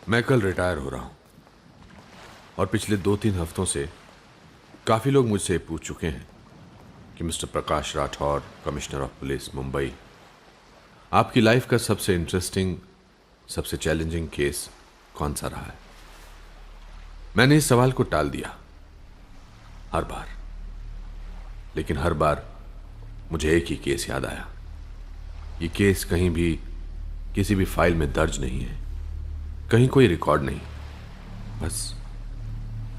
मैं कल रिटायर हो रहा हूं और पिछले 2-3 हफ्तों से काफ़ी लोग मुझसे पूछ चुके हैं कि mister Prakash Rathore, commissioner of police Mumbai, आपकी लाइफ का सबसे इंटरेस्टिंग, सबसे चैलेंजिंग केस कौन सा रहा है। मैंने इस सवाल को टाल दिया हर बार, लेकिन हर बार मुझे एक ही केस याद आया। ये केस कहीं भी किसी भी फाइल में दर्ज नहीं है, कहीं कोई रिकॉर्ड नहीं, बस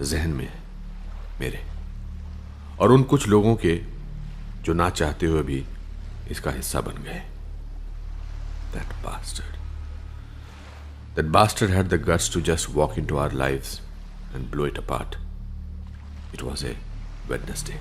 जहन में है मेरे और उन कुछ लोगों के जो ना चाहते हुए भी इसका हिस्सा बन गए। That bastard had the guts to just walk into our lives and blow it apart. It was a Wednesday.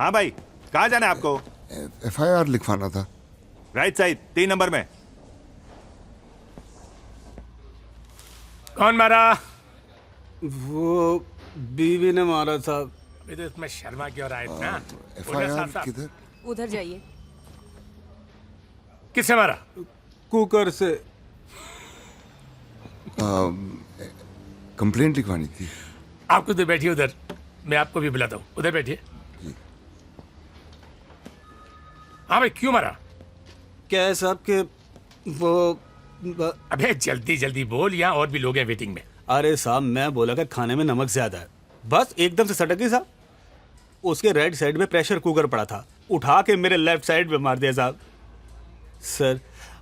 हाँ भाई, कहाँ जाना है आपको? FIR लिखवाना था। राइट साइड 3 नंबर में। कौन मारा? वो बीवी ने मारा था। अभी तो इसमें शर्मा क्यों रहा है इतना? बोलो FIR साफ साफ। किधर? उधर जाइए। किससे मारा? कुकर से। कंप्लेंट लिखवानी थी। आप उधर बैठिए, उधर मैं आपको भी बुलाता हूँ, उधर बैठिए। हाँ भाई, क्यों मारा? क्या है साहब के वो अबे जल्दी जल्दी बोल, यहाँ और भी लोग हैं वेटिंग में। अरे साहब, मैं बोला कि खाने में नमक ज्यादा है, बस एकदम से सटक गई साहब। उसके राइट साइड में प्रेशर कुकर पड़ा था, उठा के मेरे लेफ्ट साइड पे मार दिया साहब। सर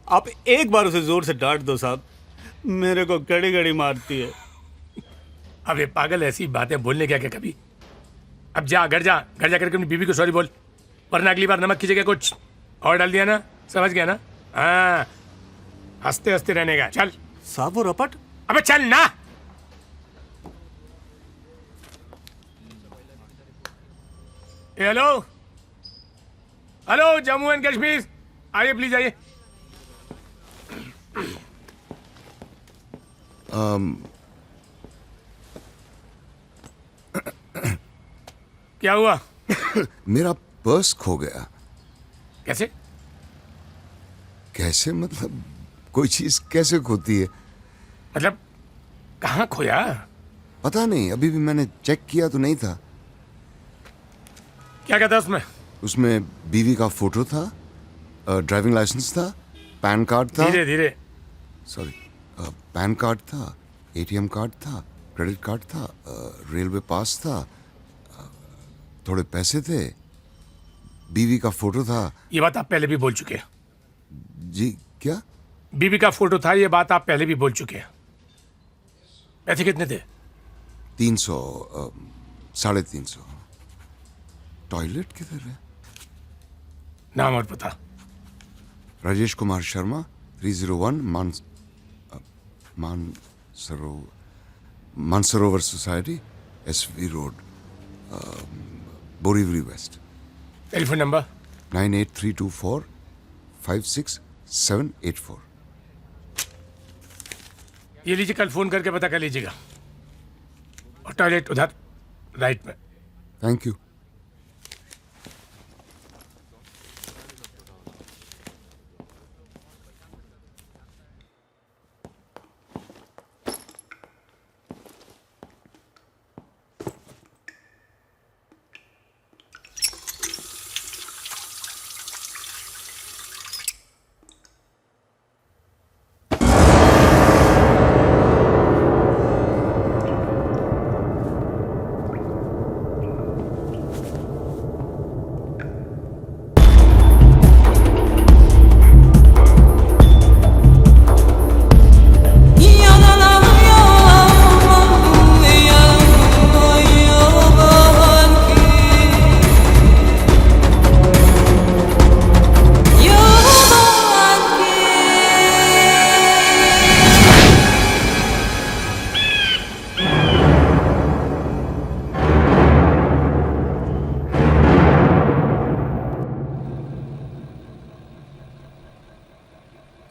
आप एक बार उसे जोर से डांट दो साहब, मेरे को घड़ी घड़ी मारती है। अबे पागल, ऐसी बातें बोलने क्या क्या कभी? अब जा घर जाकर अपनी बीवी को सॉरी बोल, वरना अगली बार नमक की जगह कुछ और डाल दिया ना, समझ गया ना? हाँ, हंसते हंसते रहने का। चल साहब वो रपट। अबे चल ना। Hello hello, Jammu and Kashmir, आइए प्लीज आइए। क्या हुआ? मेरा पर्स खो गया। कैसे? कैसे मतलब कोई चीज कैसे खोती है? मतलब कहाँ खोया? पता नहीं, अभी भी मैंने चेक किया तो नहीं था। क्या कहता उसमें? उसमें बीवी का फोटो था, ड्राइविंग लाइसेंस था, पैन कार्ड था, धीरे धीरे। सॉरी, पैन कार्ड था, एटीएम कार्ड था, क्रेडिट कार्ड था, रेलवे पास था, थोड़े पैसे थे, बीवी का फोटो था। ये बात आप पहले भी बोल चुके हैं। जी क्या? बीबी का फोटो था, ये बात आप पहले भी बोल चुके हैं। पैसे कितने थे? 300, 350। टॉयलेट किधर है? नाम और पता? Rajesh Kumar Sharma, 301 Mansarovar society, SV road, Borivali west. Telephone number? 98324 56784। ये लीजिए, कल फोन करके पता कर लीजिएगा। और टॉयलेट उधर राइट में। Thank you.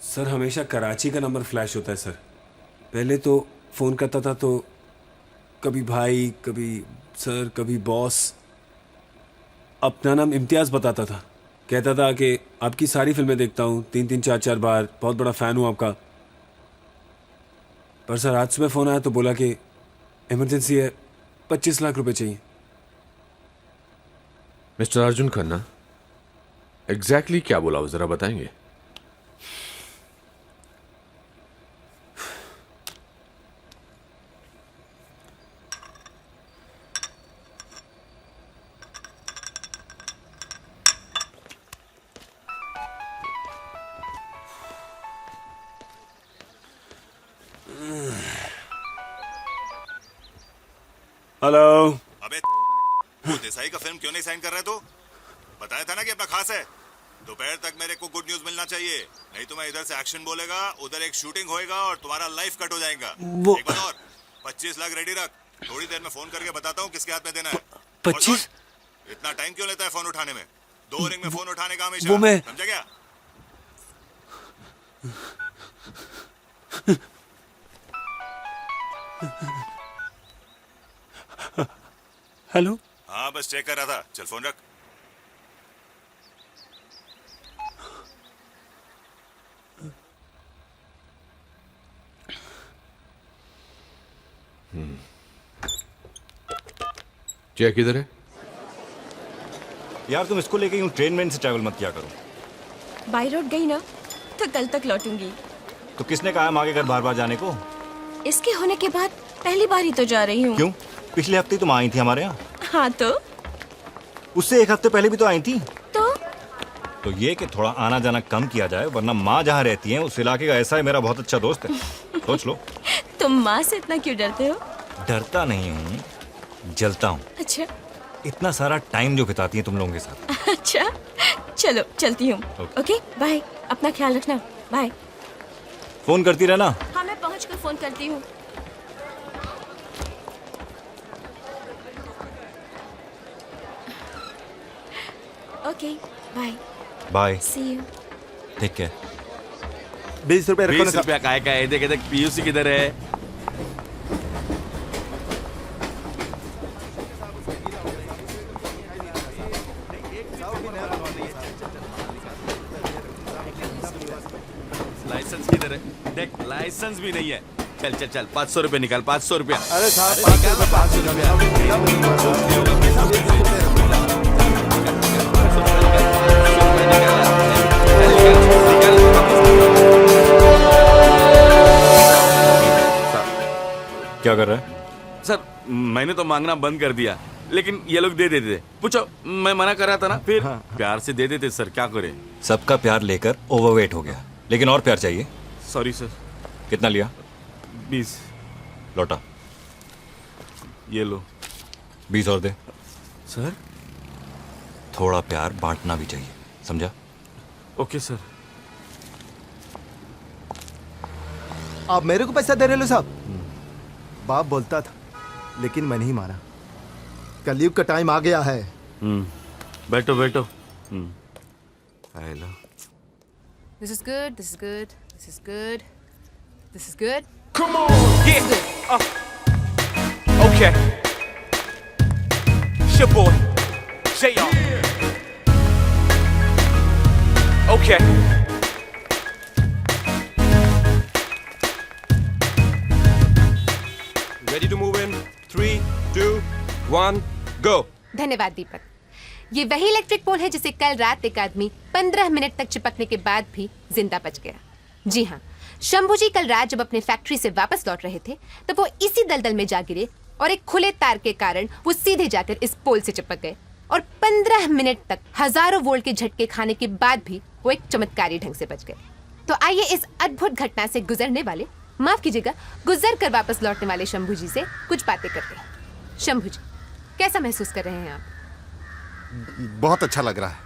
सर हमेशा कराची का नंबर फ्लैश होता है सर। पहले तो फ़ोन करता था तो कभी भाई, कभी सर, कभी बॉस। अपना नाम इम्तियाज़ बताता था। कहता था कि आपकी सारी फिल्में देखता हूँ, 3-3 4-4 बार, बहुत बड़ा फ़ैन हूँ आपका। पर सर आज सुबह फ़ोन आया तो बोला कि इमरजेंसी है, 25 लाख रुपए चाहिए। मिस्टर अर्जुन खन्ना, एग्जैक्टली क्या बोला वो, जरा बताएंगे? हेलो। अबे वो देसाई का फिल्म क्यों नहीं साइन कर रहे? तो बताया था ना कि अपना खास है। दोपहर तक मेरे को गुड न्यूज मिलना चाहिए, नहीं तो मैं इधर से एक्शन बोलेगा, उधर एक शूटिंग होएगा और तुम्हारा लाइफ कट हो जाएगा। एक बात और, 25 लाख रेडी रख। थोड़ी देर में फोन करके बताता हूँ किसके हाथ में देना है। 25? इतना टाइम क्यों लेता है फोन उठाने में? 2 रिंग में फोन उठाने का हमेशा। वो मैं समझा क्या? हेलो। हाँ बस चेक कर रहा था, चल फोन रख। जय किधर है? यार तुम इसको लेके यूं ट्रेन में इनसे ट्रैवल मत किया करो। बाई रोड गई ना तो कल तक लौटूंगी। तो किसने कहा हम आगे घर बार बार जाने को? इसके होने के बाद पहली बार ही तो जा रही हूँ। क्यों? पिछले हफ्ते तुम आई थी हमारे यहाँ। हाँ तो उससे एक हफ्ते पहले भी तो आई थी। तो ये कि थोड़ा आना जाना कम किया जाए, वरना माँ जहाँ रहती है उस इलाके का ऐसा है मेरा बहुत अच्छा दोस्त है। सोच लो। तुम माँ से इतना क्यों डरते हो? डरता नहीं हूँ, जलता हूँ। अच्छा इतना सारा टाइम जो बिताती है तुम लोगों के साथ। अच्छा, चलो चलती हूँ। ओके बाय, अपना ख्याल रखना। बाय। फोन करती रहना। हाँ मैं पहुँच कर फोन करती हूँ। Okay bye. Bye. See you. ठीक है। 20 रुपए रखो ना। 20 रुपया काय का है? देख देख पीयूसी किधर है? लाइसेंस किधर है? देख लाइसेंस भी नहीं है। चल चल चल 500 रुपये निकाल, 500 रुपया। अरे साहब 500 रुपया क्या कर रहा है? सर मैंने तो मांगना बंद कर दिया, लेकिन ये लोग दे देते। पूछो, मैं मना कर रहा था ना, फिर प्यार से दे देते सर, क्या करें। सबका प्यार लेकर ओवरवेट हो गया, लेकिन और प्यार चाहिए। Sorry sir. कितना लिया? 20। लौटा। ये लो 20 और दे। सर। थोड़ा प्यार बांटना भी चाहिए, समझा? Okay sir. आप मेरे को पैसा दे रहे हो साहब? बाप बोलता था, लेकिन मैं नहीं माना। कलयुग का टाइम आ गया है। बैठो बैठो। Hello. This is good. This is good. This is good. This is good. Come on. Yeah. Okay. It's your boy. JR. Okay. Ready to move in? 3, 2, 1, go. धन्यवाद दीपक। ये वही इलेक्ट्रिक पोल है जिसे कल रात एक आदमी 15 मिनट तक चिपकने के बाद भी जिंदा बच गया। जी हाँ, शंभू जी कल रात जब अपने फैक्ट्री से वापस लौट रहे थे तब वो इसी दलदल में जा गिरे और एक खुले तार के कारण वो सीधे जाकर इस पोल से चिपक गए और 15 मिनट तक हजारों वोल्ट के झटके खाने के बाद भी वो एक चमत्कारी ढंग से बच गए। तो आइए इस अद्भुत घटना से गुजरने वाले, माफ कीजिएगा, गुजर कर वापस लौटने वाले शंभू जी से कुछ बातें करते हैं। शंभू जी, कैसा महसूस कर रहे हैं आप? बहुत अच्छा लग रहा है।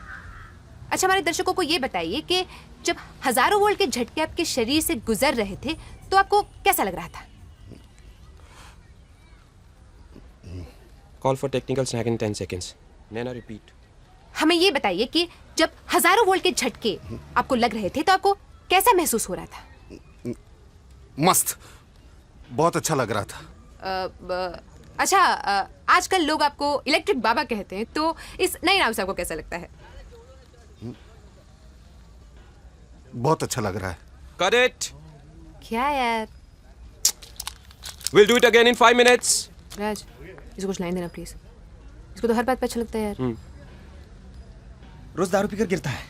अच्छा, हमारे दर्शकों को ये बताइए कि जब हजारों वोल्ट के झटके आपके शरीर से गुजर रहे थे तो आपको कैसा लग रहा था? Call for technical snag in 10 seconds. Nana repeat. हमें ये बताइए कि जब हजारों वोल्ट के झटके आपको लग रहे थे तो आपको कैसा महसूस हो रहा था? मस्त, बहुत अच्छा लग रहा था। अच्छा, आजकल लोग आपको इलेक्ट्रिक बाबा कहते हैं, तो इस नए नाम से आपको कैसा लगता है? बहुत अच्छा लग रहा है। Cut it. क्या यार? We'll do it again in 5 minutes. राज, इसको कुछ लाइन देना प्लीज। इसको तो हर बात पे अच्छा लगता है यार। रोज दारू पीकर गिरता है।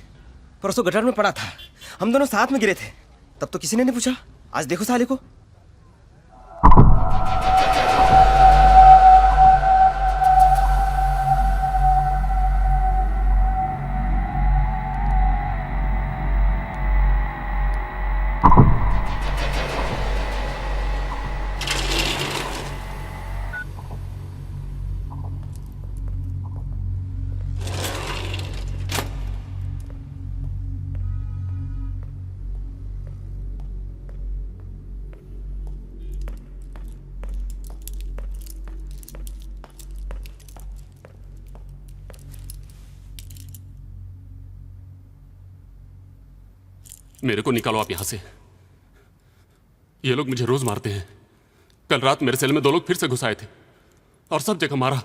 परसों गटर में पड़ा था, हम दोनों साथ में गिरे थे, तब तो किसी ने नहीं पूछा। आज देखो साले को। मेरे को निकालो आप यहां से। ये लोग मुझे रोज मारते हैं। कल रात मेरे सेल में 2 लोग फिर से घुस आए थे और सब जगह मारा।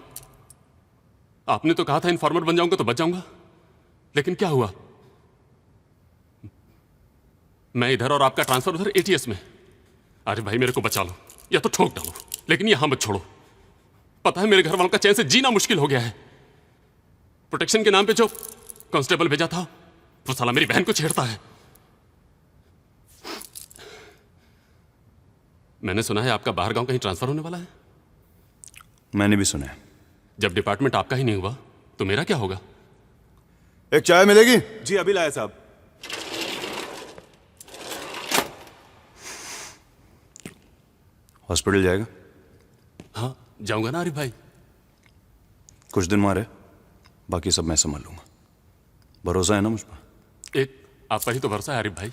आपने तो कहा था इन्फॉर्मर बन जाऊंगा तो बच जाऊंगा, लेकिन क्या हुआ? मैं इधर और आपका ट्रांसफर उधर एटीएस में। अरे भाई मेरे को बचा लो या तो ठोक डालो, लेकिन यहां मत छोड़ो। पता है मेरे घर वालों का चैन से जीना मुश्किल हो गया है। प्रोटेक्शन के नाम पे जो कांस्टेबल भेजा था वो साला मेरी बहन को छेड़ता है। मैंने सुना है आपका बाहर गांव कहीं ट्रांसफर होने वाला है। मैंने भी सुना है। जब डिपार्टमेंट आपका ही नहीं हुआ तो मेरा क्या होगा? एक चाय मिलेगी? जी अभी लाया साहब। हॉस्पिटल जाएगा? हाँ जाऊंगा ना आरिफ भाई। कुछ दिन मारे, बाकी सब मैं संभाल लूंगा। भरोसा है ना मुझ पर? एक आप पर ही तो भरोसा है आरिफ भाई।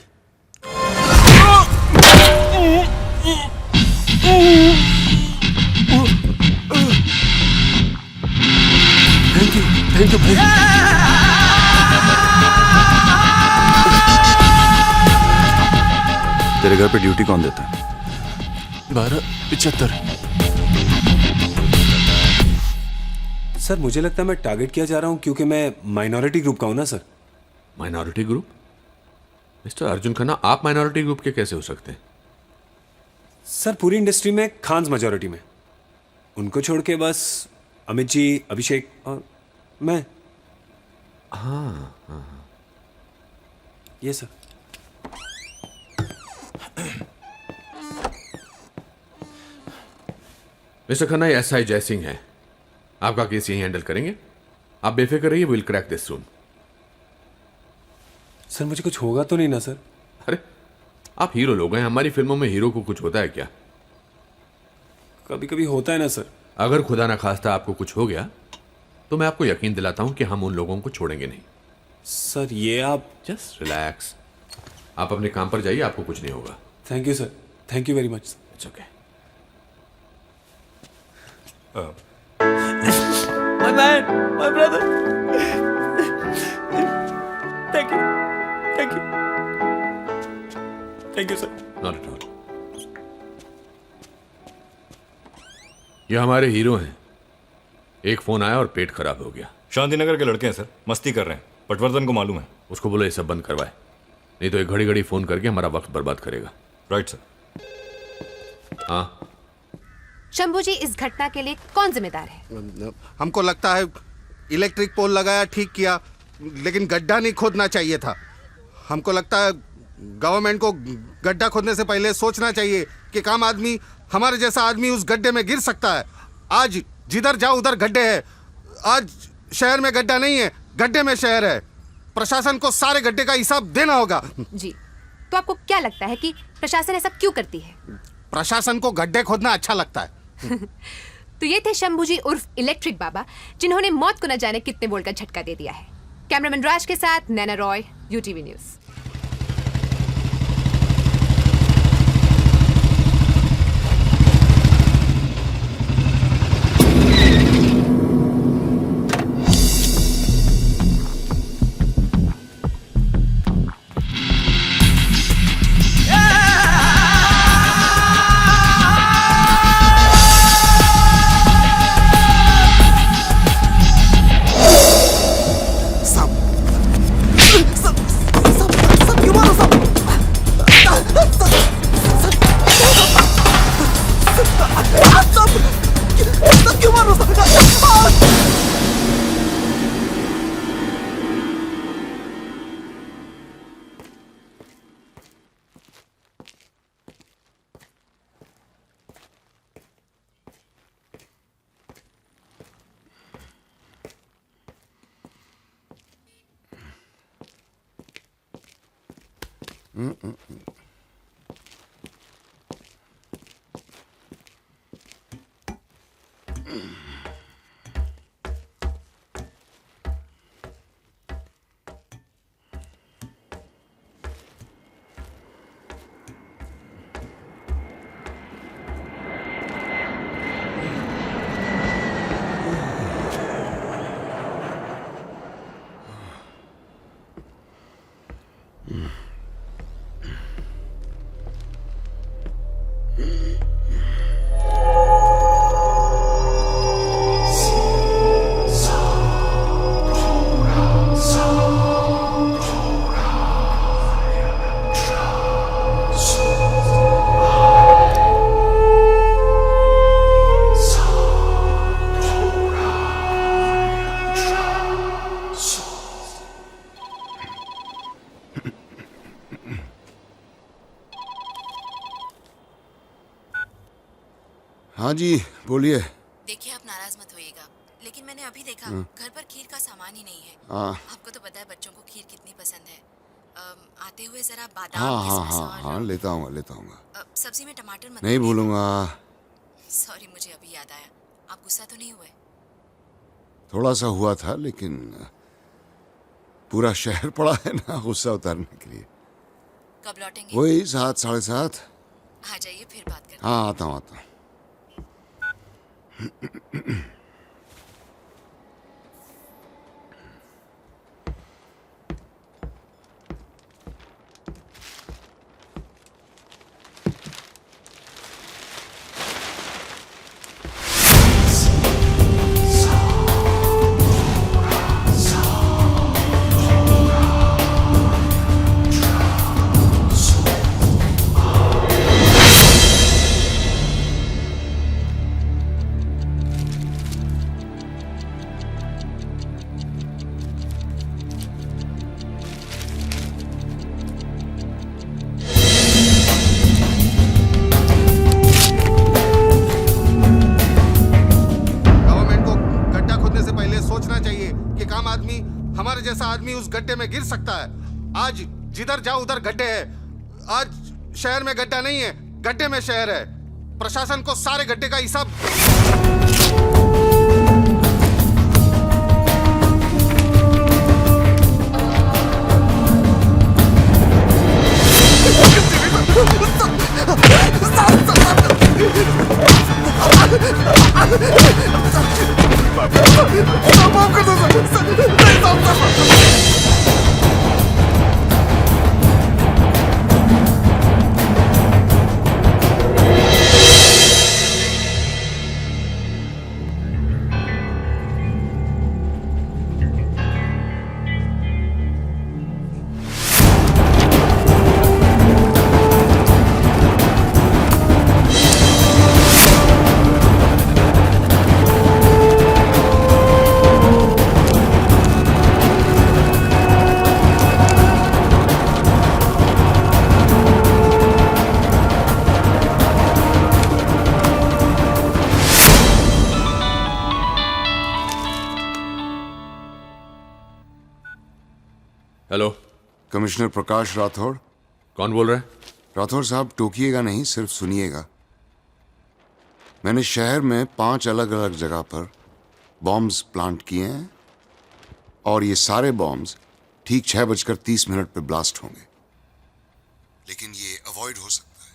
थैंक यू भाई। तेरे घर पे ड्यूटी कौन देता है? 12:75। सर मुझे लगता है मैं टारगेट किया जा रहा हूं क्योंकि मैं माइनॉरिटी ग्रुप का हूं ना sir. Minority group? Mister Arjun Khanna, आप माइनॉरिटी ग्रुप के कैसे हो सकते हैं? सर पूरी इंडस्ट्री में खान्स मेजोरिटी में, उनको छोड़ के बस अमित जी, अभिषेक और मैं। हाँ, ये सर। मिस्टर खन्ना, ये एसआई जयसिंह है, आपका केस यही हैंडल करेंगे। आप बेफिक्र रहिए, will crack this soon. Sir मुझे कुछ होगा तो नहीं ना सर? अरे आप हीरो लोग हैं, हमारी फिल्मों में हीरो को कुछ होता है क्या? कभी कभी होता है ना सर। अगर खुदा ना खास्ता आपको कुछ हो गया तो मैं आपको यकीन दिलाता हूं कि हम उन लोगों को छोड़ेंगे नहीं। सर ये आप जस्ट रिलैक्स, आप अपने काम पर जाइए, आपको कुछ नहीं होगा। Thank you sir, thank you very much. It's okay. My man, my brother. Thank you, thank you, thank you sir. Not at all. ये हमारे हीरो हैं। एक फोन आया और पेट खराब हो गया। शांतिनगर के लड़के हैं सर, मस्ती कर रहे हैं। पटवर्धन को मालूम है। उसको बोलो ये सब बंद करवाए, नहीं तो एक घड़ी घड़ी फोन करके हमारा वक्त बर्बाद करेगा। Right sir. हाँ, शंभू जी, इस घटना के लिए कौन जिम्मेदार है? हमको लगता है इलेक्ट्रिक पोल लगाया, ठीक किया, लेकिन गड्ढा नहीं खोदना चाहिए था। हमको लगता है गवर्नमेंट को गड्ढा खोदने से पहले सोचना चाहिए कि काम आदमी, हमारे जैसा आदमी उस गड्ढे में गिर सकता है। आज जिधर जाओ उधर गड्ढे हैं। आज शहर में गड्ढा नहीं है, गड्ढे में शहर है। प्रशासन को सारे गड्ढे का हिसाब देना होगा। जी, तो आपको क्या लगता है कि प्रशासन ऐसा क्यों करती है? प्रशासन को गड्ढे खोदना अच्छा लगता है। तो ये थे शंभू जी उर्फ इलेक्ट्रिक बाबा, जिन्होंने मौत को न जाने कितने वोल्ट का झटका दे दिया है। कैमरामैन राज के साथ नैना रॉय, यूटीवी न्यूज। हाँ जी, बोलिए। देखिए, आप नाराज मत होइएगा, लेकिन मैंने अभी देखा घर पर खीर का सामान ही नहीं है। आपको तो पता है बच्चों को खीर कितनी पसंद है। आते हुए जरा बादाम, किशमिश हाँ, लेता हूँ। सब्जी में टमाटर मत नहीं भूलूंगा। सॉरी, मुझे अभी याद आया। आप गुस्सा तो नहीं हुए? थोड़ा सा हुआ था, लेकिन पूरा शहर पड़ा है ना गुस्सा उतारने के लिए। कब लौटेंगे? वही 7, 7:30। आ जाइए, फिर बात करते हैं। हाँ, आता हूँ। गड्ढे में गिर सकता है। आज जिधर जाओ उधर गड्ढे हैं। आज शहर में गड्ढा नहीं है, गड्ढे में शहर है। प्रशासन को सारे गड्ढे का हिसाब। हेलो, कमिश्नर प्रकाश राठौड़। कौन बोल रहा है? राठौड़ साहब, टोकिएगा नहीं, सिर्फ सुनिएगा। मैंने शहर में 5 अलग अलग जगह पर बॉम्ब्स प्लांट किए हैं और ये सारे बॉम्ब्स ठीक 6:30 पे ब्लास्ट होंगे। लेकिन ये अवॉइड हो सकता है।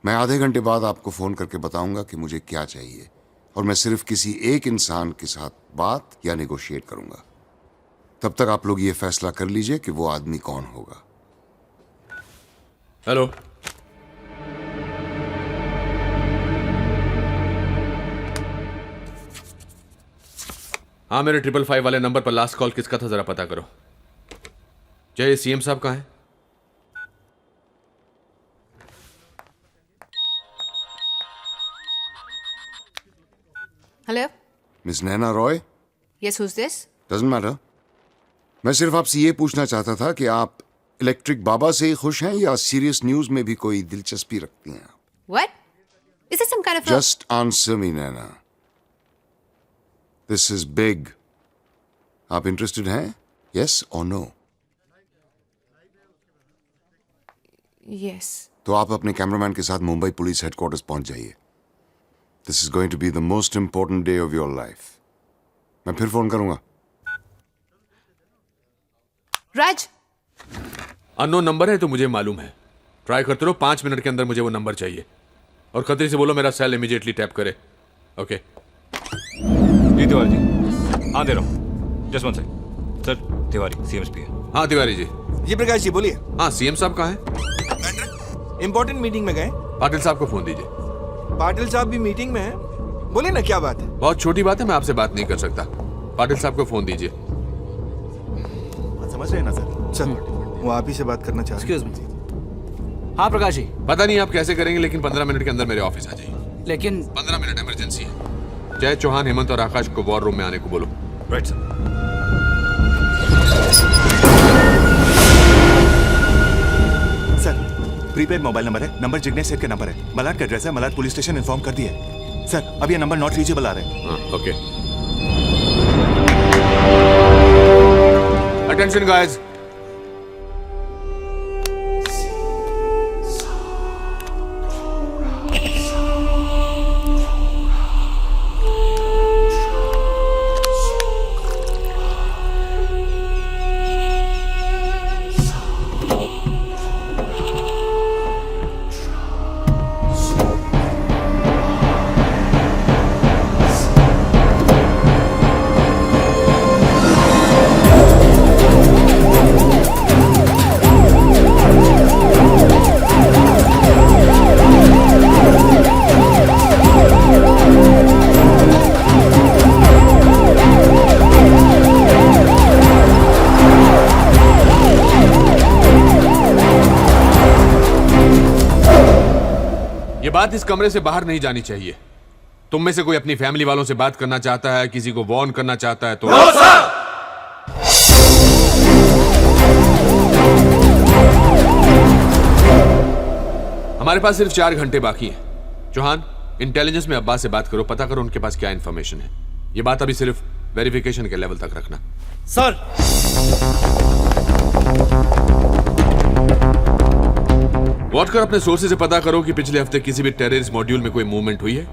मैं आधे घंटे बाद आपको फोन करके बताऊंगा कि मुझे क्या चाहिए, और मैं सिर्फ किसी एक इंसान के साथ बात या नेगोशिएट करूंगा। तब तक आप लोग ये फैसला कर लीजिए कि वो आदमी कौन होगा। हेलो, हाँ, मेरे 555 वाले नंबर पर लास्ट कॉल किसका था, जरा पता करो। जय, सीएम साहब कहाँ हैं? Hello, miss Naina Roy? Yes, who's this? Doesn't matter. मैं सिर्फ आपसे ये पूछना चाहता था कि आप इलेक्ट्रिक बाबा से ही खुश हैं या सीरियस न्यूज में भी कोई दिलचस्पी रखती हैं? What? Is this some kind of a... Just answer me, Nana. This is big. आप इंटरेस्टेड हैं? Yes or no? Yes. तो आप अपने कैमरामैन के साथ मुंबई पुलिस हेडक्वार्टर्स पहुंच जाइए। This is going to be the most important day of your life. मैं फिर फोन करूंगा। राज, अननोन नंबर है तो मुझे मालूम है। ट्राई करते रहो, 5 मिनट के अंदर मुझे वो नंबर चाहिए। और खतरी से बोलो मेरा सेल इमीडिएटली टैप करे। ओके। जी तिवारी जी, हाँ दे रहा हूँ। Just one second. Sir, Tiwari CMSP है। हाँ तिवारी जी। जी प्रकाश जी, बोलिए। हाँ, सीएम साहब कहाँ हैं? इंपॉर्टेंट मीटिंग में गए। पाटिल साहब को फोन दीजिए। पाटिल साहब भी मीटिंग में हैं। बोलिए ना, क्या बात है? बहुत छोटी बात है, मैं आपसे बात नहीं कर सकता। पाटिल साहब को फोन दीजिए। समझ रहे हैं ना सर? सर, वो आप ही से बात करना चाह रहे हैं। Excuse me. हाँ प्रकाश जी। पता नहीं आप कैसे करेंगे, लेकिन 15 मिनट के अंदर मेरे ऑफिस आ जाइए। लेकिन 15 मिनट इमरजेंसी है। जय, चौहान, हेमंत और आकाश को वॉर रूम में आने को बोलो। Right sir. Sir, prepaid mobile number है, नंबर जिग्नेश सेठ का नंबर है। मलाड का एड्रेस है, मलाड पुलिस स्टेशन इन्फॉर्म कर दिया है। सर, अब ये नंबर नॉट रीचेबल आ रहे हैं। हाँ, ओके। Attention guys. ये बात इस कमरे से बाहर नहीं जानी चाहिए। तुम में से कोई अपनी फैमिली वालों से बात करना चाहता है, किसी को वॉर्न करना चाहता है तो नो सर। हमारे पास सिर्फ 4 घंटे बाकी हैं। चौहान, इंटेलिजेंस में अब्बास से बात करो, पता करो उनके पास क्या इंफॉर्मेशन है। ये बात अभी सिर्फ वेरिफिकेशन के लेवल तक रखना। सर, वॉटकर अपने सोर्सेज से पता करो कि पिछले हफ्ते किसी भी टेररिस्ट मॉड्यूल में कोई मूवमेंट हुई है,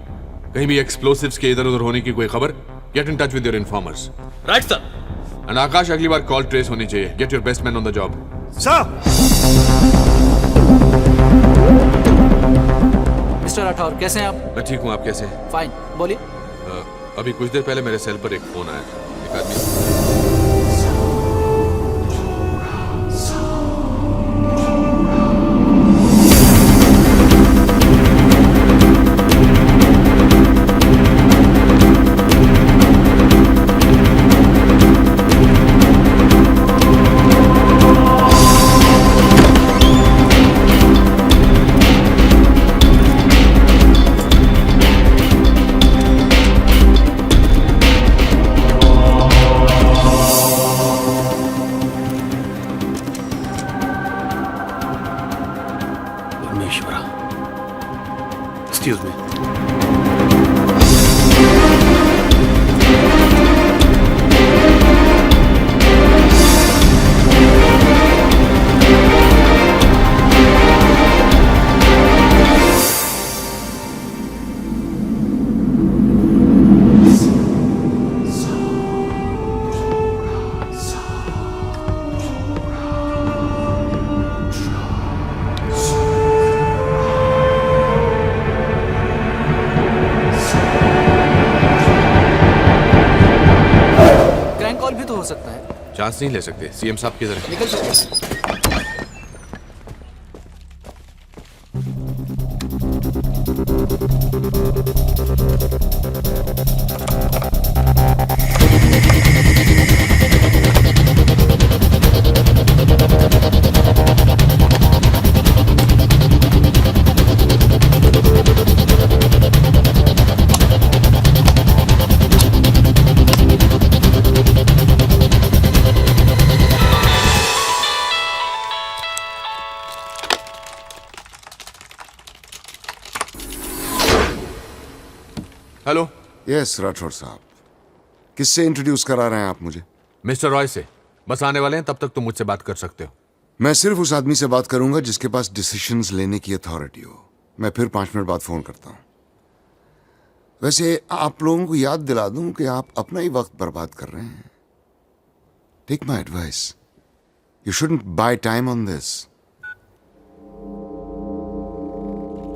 कहीं भी एक्सप्लोसिव्स के इधर उधर होने की कोई खबर. Get in touch with your informers. Right sir. And Akash, अगली बार कॉल ट्रेस होनी चाहिए. Get your best man on the job. Sir. Mister Rathore, कैसे हैं आप? मैं ठीक हूँ, आप कैसे हैं? फाइन. बोलिए. अभी कुछ देर पहले मेरे सेल पर एक फोन आया था. एक आदमी. Excuse me. चांस नहीं ले सकते. सीएम साहब किधर है? निकल चुके. हेलो. यस राठौर साहब, किससे इंट्रोड्यूस करा रहे हैं आप मुझे? मिस्टर रॉय से. बस आने वाले हैं, तब तक तुम मुझसे बात कर सकते हो. मैं सिर्फ उस आदमी से बात करूंगा जिसके पास डिसीजंस लेने की अथॉरिटी हो. मैं फिर 5 मिनट बाद फोन करता हूं. वैसे आप लोगों को याद दिला दूं कि आप अपना ही वक्त बर्बाद कर रहे हैं. Take my advice, you shouldn't buy time on this.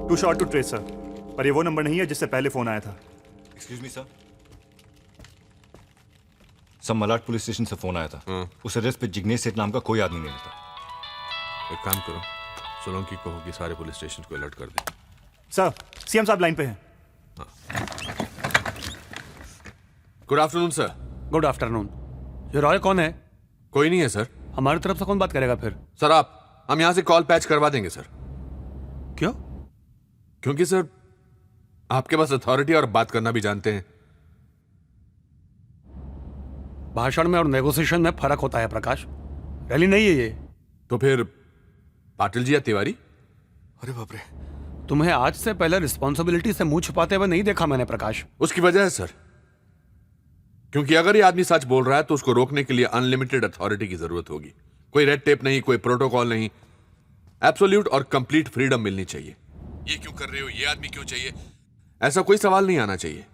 Too short to trace sir, पर ये वो नंबर नहीं है जिससे पहले फोन आया था. एक्सक्यूज मी सर, सब मलाड पुलिस स्टेशन से फोन आया था. उस एड्रेस पे जिग्नेश सेठ नाम का कोई आदमी नहीं रहता. एक काम करो, सोलंकी कहो कि सारे पुलिस स्टेशन को अलर्ट कर दे. सर, सीएम साहब लाइन पे हैं. Good afternoon sir. Good afternoon. ये रॉय कौन है? कोई नहीं है सर. हमारी तरफ से कौन बात करेगा फिर? सर हम यहां से कॉल पैच करवा देंगे सर. क्यों? क्योंकि सर आपके पास अथॉरिटी और बात करना भी जानते हैं. भाषण में और नेगोशिएशन में फर्क होता है प्रकाश. रैली नहीं है ये. तो फिर पाटिल जी या तिवारी? अरे बाप रे, तुम्हें आज से पहले रिस्पॉन्सिबिलिटी से मुंह छुपाते हुए नहीं देखा मैंने प्रकाश. उसकी वजह है सर, क्योंकि अगर ये आदमी सच बोल रहा है तो उसको रोकने के लिए अनलिमिटेड अथॉरिटी की जरूरत होगी. कोई रेड टेप नहीं, कोई प्रोटोकॉल नहीं. एब्सोल्यूट और कंप्लीट फ्रीडम मिलनी चाहिए. ये क्यों कर रहे हो, ये आदमी क्यों चाहिए, ऐसा कोई सवाल नहीं आना चाहिए.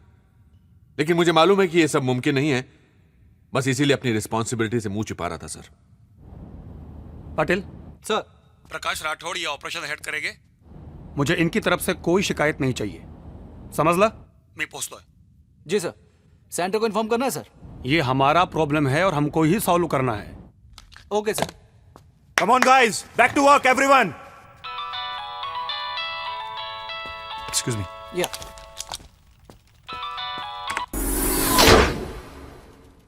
लेकिन मुझे मालूम है कि ये सब मुमकिन नहीं है. बस इसीलिए अपनी रिस्पॉन्सिबिलिटी से मुंह छुपा रहा था सर. पाटिल सर, प्रकाश राठौड़ ये ऑपरेशन हेड करेंगे. मुझे इनकी तरफ से कोई शिकायत नहीं चाहिए, समझ ला. मैं पूछता है. जी सर. सेंटर को इन्फॉर्म करना है सर. ये हमारा प्रॉब्लम है और हमको ही सॉल्व करना है. Okay sir. Come on guys, back to work everyone. Excuse me. Ya.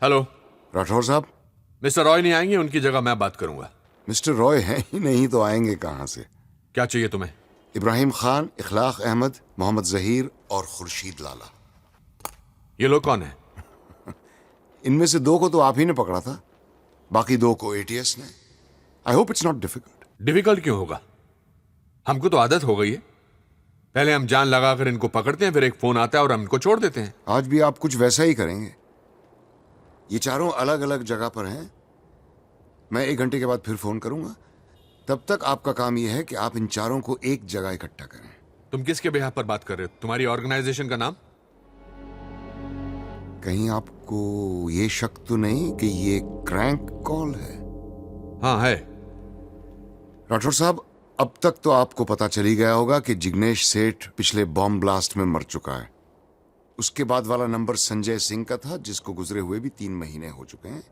Hello. Rathore साहब, मिस्टर रॉय नहीं आएंगे, उनकी जगह मैं बात करूंगा. मिस्टर रॉय हैं ही नहीं तो आएंगे कहां से? क्या चाहिए तुम्हें? इब्राहिम खान, इखलाक अहमद, मोहम्मद जहीर और खुर्शीद लाला. ये लोग कौन है? इनमें से 2 को तो आप ही ने पकड़ा था, बाकी 2 को एटीएस ने. I hope it's not difficult. Difficult क्यों होगा? हमको तो आदत हो गई है. पहले हम जान लगाकर इनको पकड़ते हैं, फिर एक फोन आता है और हम इनको छोड़ देते हैं. आज भी आप कुछ वैसा ही करेंगे. ये चारों अलग अलग जगह पर हैं, मैं 1 घंटे के बाद फिर फोन करूंगा। तब तक आपका काम यह है कि आप इन चारों को एक जगह इकट्ठा करें। तुम किसके बिहाफ पर बात कर रहे हो? तुम्हारी ऑर्गेनाइजेशन का नाम? कहीं आपको ये शक तो नहीं कि ये क्रैंक कॉल है? हाँ है। राठौर साहब, अब तक तो आपको पता चली गया होगा कि जिग्नेश सेठ पिछले बॉम्ब ब्लास्ट में मर चुका है। उसके बाद वाला नंबर संजय सिंह का था, जिसको गुजरे हुए भी 3 महीने हो चुके हैं।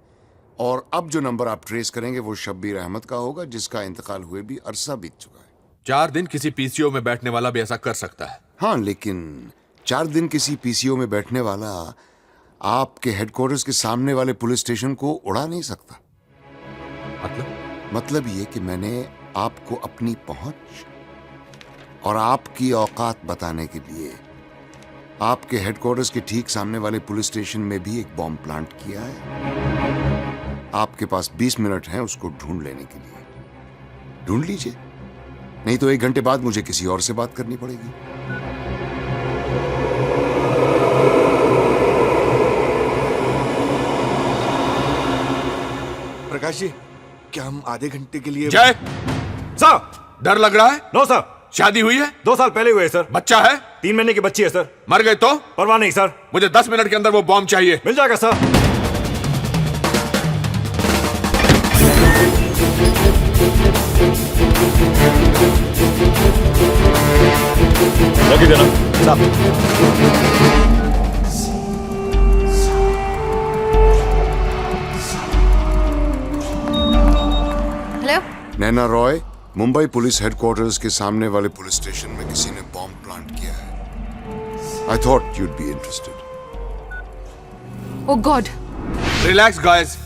और अब जो नंबर आप ट्रेस करेंगे वो शब्बीर अहमद का होगा, जिसका इंतकाल हुए भी अरसा बीत चुका है। 4 दिन किसी पीसीओ में बैठने वाला भी ऐसा कर सकता है। हाँ, लेकिन 4 दिन किसी पीसीओ में बैठने वाला आपके हेडक्वार्टर्स के सामने वाले पुलिस स्टेशन को उड़ा नहीं सकता। मतलब ये कि मैंने आपको अपनी पहुंच और आपकी औकात बताने के लिए आपके हेडक्वार्टर्स के ठीक सामने वाले पुलिस स्टेशन में भी एक बॉम्ब प्लांट किया है। आपके पास 20 मिनट हैं उसको ढूंढ लेने के लिए। ढूंढ लीजिए, नहीं तो 1 घंटे बाद मुझे किसी और से बात करनी पड़ेगी। प्रकाश जी, क्या हम आधे घंटे के लिए? जय सर, डर लग रहा है? No sir. शादी हुई है? 2 साल पहले हुए है सर। बच्चा है? 3 महीने की बच्ची है सर। मर गए तो? परवाह नहीं सर। मुझे 10 मिनट के अंदर वो बॉम्ब चाहिए। मिल जाएगा सर। रखी देना साहब। हेलो, नैना रॉय, मुंबई पुलिस हेडक्वार्टर्स के सामने वाले पुलिस स्टेशन में किसी ने बॉम्ब प्लांट किया है। I thought you'd be interested. Oh God. Relax guys.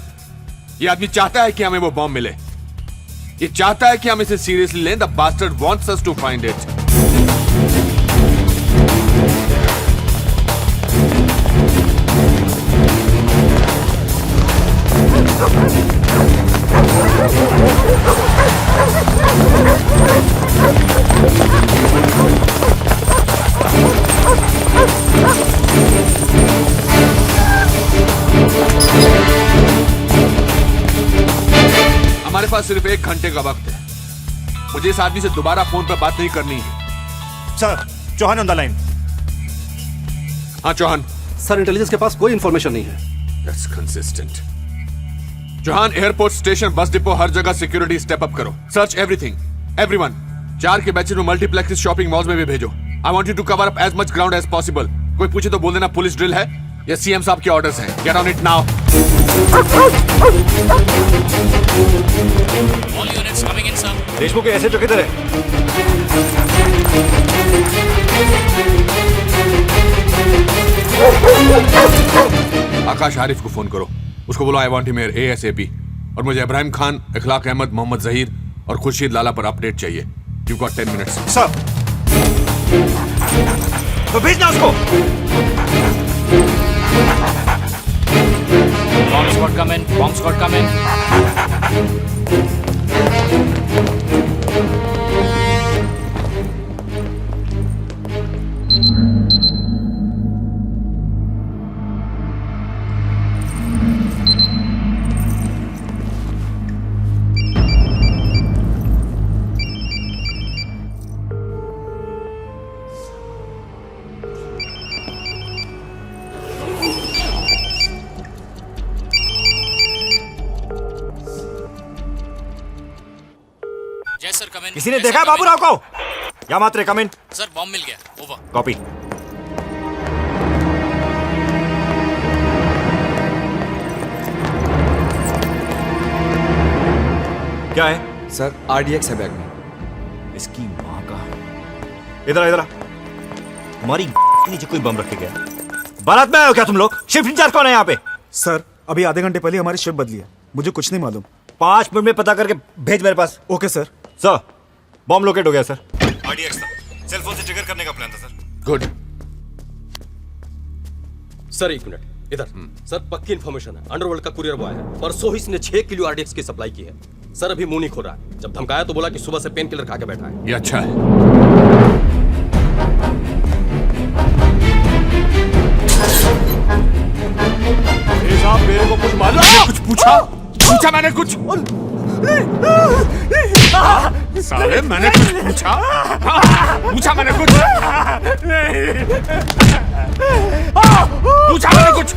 ये आदमी चाहता है कि हमें वो बॉम्ब मिले। ये चाहता है कि हम इसे सीरियसली लें। The bastard wants us to find it. हमारे पास सिर्फ 1 घंटे का वक्त है। मुझे इस आदमी से दोबारा फोन पर बात नहीं करनी है। Sir, Chauhan on the line. हाँ चौहान। सर, इंटेलिजेंस के पास कोई इंफॉर्मेशन नहीं है। That's consistent. Chauhan, airport, station, bus depot, हर जगह सिक्योरिटी स्टेप अप करो। Search everything, everyone. 4 के बैचेस में मल्टीप्लेक्स शॉपिंग मॉल्स में भी भेजो। I want you to cover up as much ground as possible. कोई पूछे तो बोल देना पुलिस ड्रिल है या सीएम साहब के ऑर्डर्स हैं। Get on it now. All units coming in, sir. Deshmukh के ऐसे जो किधर है? आकाश आरिफ को फोन करो। उसको बोलो I want him here ASAP। और मुझे इब्राहिम खान, इखलाक अहमद, मोहम्मद जहीर और खुर्शीद लाला पर अपडेट चाहिए। You got 10 minutes. सर, तो भेजना उसको। Bomb squad come in. Bomb squad come in. Yes, sir, come in. किसी ने Yes, देखा sir, come बाबूराव in. को? या मात्रे कम इन। सर, बॉम्ब मिल गया। ओवर। कॉपी। क्या है? सर, RDX है बैग में। इसकी माँ का। इधर इधर। हमारी नीचे कोई बम रखे गया। बारात में आए हो क्या तुम लोग? शिफ्ट इंचार्ज कौन है यहाँ पे? सर, अभी आधे घंटे पहले हमारी शिफ्ट बदली है। मुझे कुछ नहीं मालूम। 5 मिनट में पता करके भेज मेरे पास। Okay sir. Sir, bomb locate हो गया सर। RDX था। सेल फोन से ट्रिगर करने का प्लान था सर। गुड। सर 1 मिनट इधर। सर, पक्की इन्फॉर्मेशन है। अंडरवर्ल्ड का कुरियर बॉय है। परसों ही इसने 6 किलो RDX की सप्लाई की है। सर, अभी मुंह नहीं खो रहा है। जब धमकाया तो बोला कि सुबह से पेन किलर खा के बैठा है। ये अच्छा है। साहब, मेरे को कुछ मालूम? कुछ पूछा? पूछा मैंने कुछ? साले मैंने कुछ पूछा? पूछा मैंने कुछ? पूछा मैंने कुछ?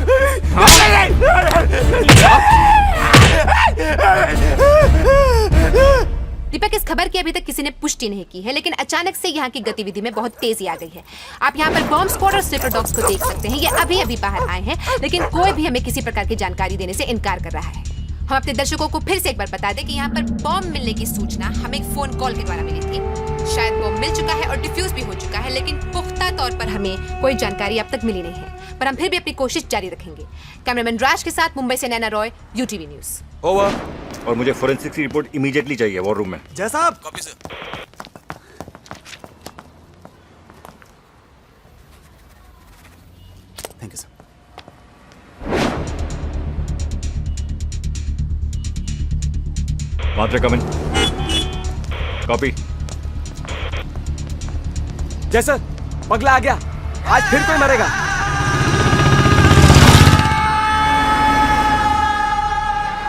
दीपक, इस खबर की अभी तक किसी ने पुष्टि नहीं की है, लेकिन अचानक से यहाँ की गतिविधि में बहुत तेजी आ गई है। आप यहाँ पर बॉम्ब स्क्वाड और स्लीपर डॉग्स को देख सकते हैं। ये अभी अभी बाहर आए हैं, लेकिन कोई भी हमें किसी प्रकार की जानकारी देने से इनकार कर रहा है। हम अपने दर्शकों को फिर से एक बार बता दें कि यहाँ पर बॉम्ब मिलने की सूचना हमें एक फोन कॉल के द्वारा मिली थी। शायद बॉम्ब मिल चुका है और डिफ्यूज भी हो चुका है, लेकिन पुख्ता तौर पर हमें कोई जानकारी अब तक मिली नहीं है। पर हम फिर भी अपनी कोशिश जारी रखेंगे। कैमरामैन राज के साथ मुंबई से Naina Roy, UTV news. Over. और मुझे फोरेंसिक की रिपोर्ट इमीडिएटली चाहिए वॉर रूम में। जय साहब। Copy sir. Thank you sir. Matre come in. Copy. Jai sir, पगला आ गया। आज फिर कोई मरेगा।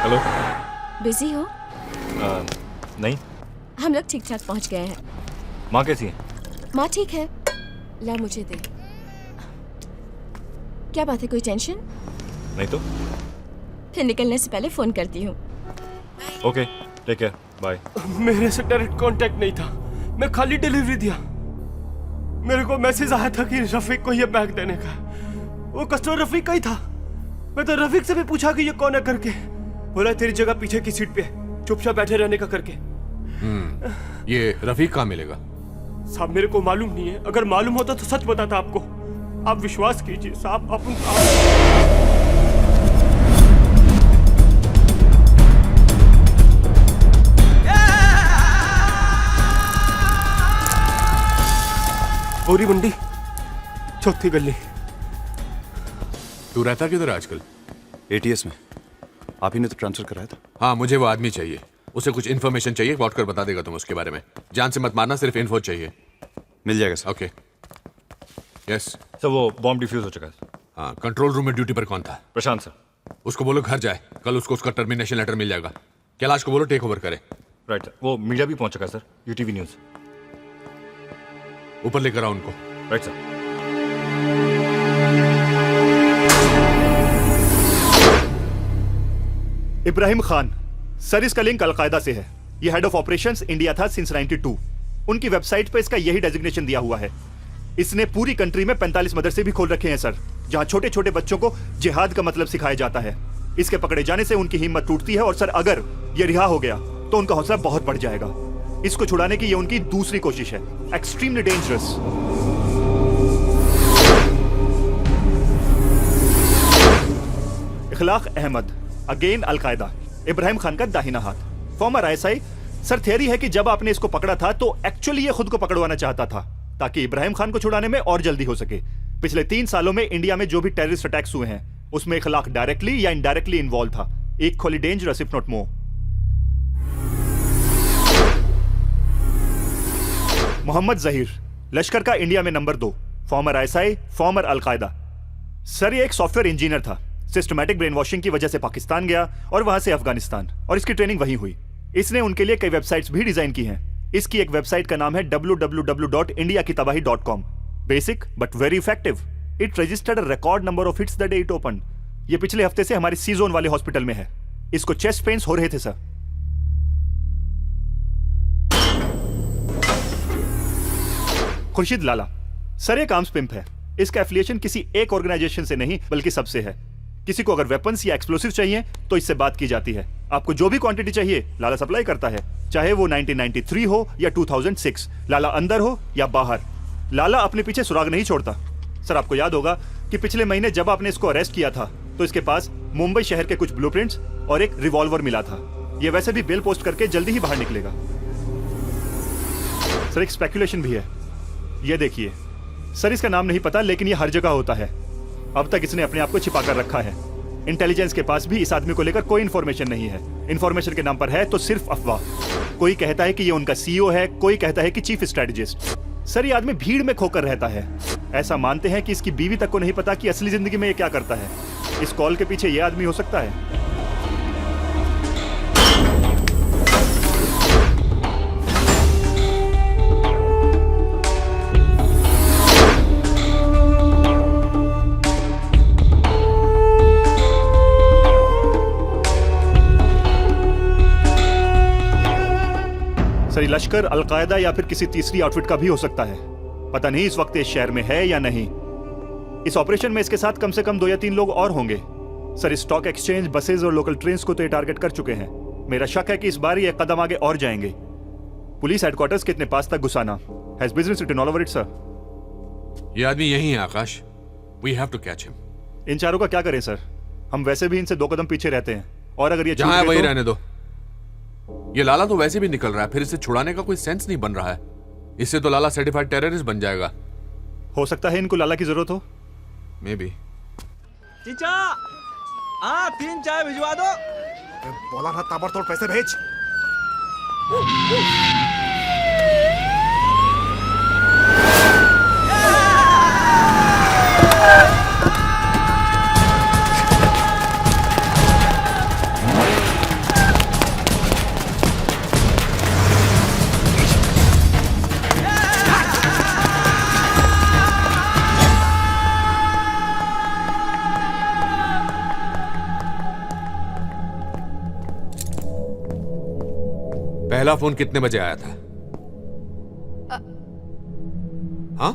हेलो। बिजी हो? नहीं। हम लोग ठीक ठाक पहुंच गए हैं। माँ कैसी है? माँ ठीक है। ला मुझे दे। क्या बात है, कोई टेंशन? नहीं तो। फिर निकलने से पहले फोन करती हूँ। Okay, take care, bye. मेरे से डायरेक्ट कांटेक्ट नहीं था, मैं खाली डिलीवरी दिया। मेरे को मैसेज आया था कि रफीक को ये बैग देने का। वो कस्टमर रफीक का ही था। मैं तो रफीक से भी पूछा कि ये कौन है करके। बोला तेरी जगह पीछे की सीट पे है, चुपचाप बैठे रहने का करके। ये रफीक कहाँ मिलेगा? साहब मेरे को मालूम नहीं है, अगर मालूम होता तो सच बताता आपको। आप विश्वास कीजिए साहब। बोरी मंडी, चौथी गली। तू रहता किधर आजकल? ATS में। आप ही ने तो ट्रांसफर कराया था। हाँ, मुझे वो आदमी चाहिए। उसे कुछ इन्फॉर्मेशन चाहिए, व्हाट कर बता देगा तुम उसके बारे में। जान से मत मारना, सिर्फ इन्फो चाहिए। मिल जाएगा सर। ओके। यस सर, वो बॉम्ब डिफ्यूज हो चुका है। हाँ, कंट्रोल रूम में ड्यूटी पर कौन था? प्रशांत सर। उसको बोलो घर जाए, कल उसको उसका टर्मिनेशन लेटर मिल जाएगा। कैलाश को बोलो टेक ओवर करे। राइट सर, वो मीडिया भी पहुंच चुका है सर, UTV न्यूज। ऊपर लेकर आओ उनको। Right sir. Ibrahim Khan sir, इसका लिंक अलकायदा से है। ये हेड ऑफ ऑपरेशंस इंडिया था सिंस 92। उनकी वेबसाइट पर इसका यही डेजिग्नेशन दिया हुआ है। इसने पूरी कंट्री में 45 मदरसे भी खोल रखे हैं सर, जहां छोटे छोटे बच्चों को जिहाद का मतलब सिखाया जाता है। इसके पकड़े जाने से उनकी हिम्मत टूटती है और सर अगर ये रिहा हो गया तो उनका हौसला बहुत बढ़ जाएगा। इसको छुड़ाने की ये उनकी दूसरी कोशिश है। Extremely dangerous. Ikhlaq Ahmed, again Al-Qaeda, Ibrahim Khan का दाहिना हाथ, फॉर्मर ISI। सर थियरी है कि जब आपने इसको पकड़ा था तो एक्चुअली ये खुद को पकड़वाना चाहता था ताकि इब्राहिम खान को छुड़ाने में और जल्दी हो सके। पिछले 3 सालों में इंडिया में जो भी टेररिस्ट अटैक्स हुए हैं उसमें इखलाक डायरेक्टली या इनडायरेक्टली इन्वॉल्व था। Equally dangerous if not more. Mohammed Zaheer, Lashkar का इंडिया में number 2, former ISI, former Al Qaeda. Sir ये एक सॉफ्टवेयर इंजीनियर था। सिस्टमैटिक ब्रेन वॉशिंग की वजह से पाकिस्तान गया और वहां से अफगानिस्तान, और इसकी ट्रेनिंग वहीं हुई। इसने उनके लिए कई वेबसाइट्स भी डिजाइन की हैं। इसकी एक वेबसाइट का नाम है www.indiakitabahi.com। Basic but very effective. It registered a record number of hits the day it open. ये पिछले हफ्ते से हमारे सी जोन वाले हॉस्पिटल में है। इसको चेस्ट पेन्स हो रहे थे सर। खुर्शीद लाला, सर एक आर्म्स पिंप है। इसका एफिलिएशन किसी एक ऑर्गेनाइजेशन से नहीं बल्कि सबसे है। किसी को अगर वेपन्स या एक्सप्लोसिव चाहिए तो इससे बात की जाती है। आपको जो भी क्वांटिटी चाहिए लाला सप्लाई करता है, चाहे वो 1993 हो या 2006, लाला अंदर हो या बाहर। लाला अपने पीछे सुराग नहीं छोड़ता। सर आपको याद होगा कि पिछले महीने जब आपने इसको अरेस्ट किया था तो इसके पास मुंबई शहर के कुछ ब्लूप्रिंट्स और एक रिवॉल्वर मिला था। ये वैसे भी बेल पोस्ट करके जल्दी ही बाहर निकलेगा। सर एक स्पेकुलेशन भी है, ये देखिए। सर इसका नाम नहीं पता लेकिन ये हर जगह होता है। अब तक इसने अपने आप को छिपा कर रखा है। इंटेलिजेंस के पास भी इस आदमी को लेकर कोई इंफॉर्मेशन नहीं है। इंफॉर्मेशन के नाम पर है तो सिर्फ अफवाह। कोई कहता है कि ये उनका CEO है, कोई कहता है कि चीफ स्ट्रेटेजिस्ट। सर ये आदमी भीड़ में खोकर रहता है। ऐसा मानते हैं कि इसकी बीवी तक को नहीं पता कि असली जिंदगी में ये क्या करता है। इस कॉल के पीछे ये आदमी हो सकता है। ये लश्कर, अलकायदा या फिर किसी तीसरी आउटफिट का भी हो सकता है। पता नहीं इस वक्त इस शहर में है या नहीं। इस ऑपरेशन में इसके साथ कम से कम 2 या 3 लोग और होंगे। सर, स्टॉक एक्सचेंज, बसेज और लोकल ट्रेन को तो ये टारगेट कर चुके हैं। मेरा शक है कि इस बार ये एक कदम आगे और जाएंगे। पुलिस हेडक्वार्टर्स के इतने पास तक घुसाना has business written all over it sir. ये आदमी यही है Akash. We have to catch him. इन चारों का क्या करें सर? हम वैसे भी इनसे 2 कदम पीछे रहते हैं, और अगर ये जहां है छूट वही गए तो- रहने दो। ये लाला तो वैसे भी निकल रहा है, फिर इसे छुड़ाने का कोई सेंस नहीं बन रहा है। इससे तो लाला सर्टिफाइड टेररिस्ट बन जाएगा। हो सकता है इनको लाला की जरूरत हो। May be. चीचा, 3 चाय भिजवा दो। बोला ना ताबड़तोड़ पैसे भेज। पहला फोन कितने बजे आया था? हाँ?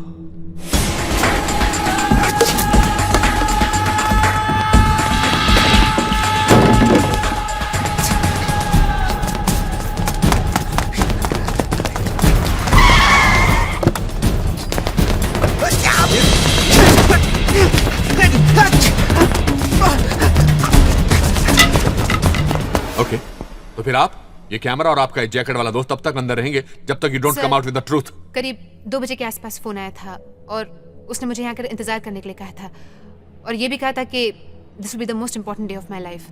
ओके, तो फिर आप, ये कैमरा और आपका जैकेट वाला दोस्त तब तक अंदर रहेंगे जब तक you don't come out with the truth. करीब 2 बजे के आसपास फोन आया था और उसने मुझे यहाँ कर इंतजार करने के लिए कहा था, और ये भी कहा था कि this will be the most important day of my life.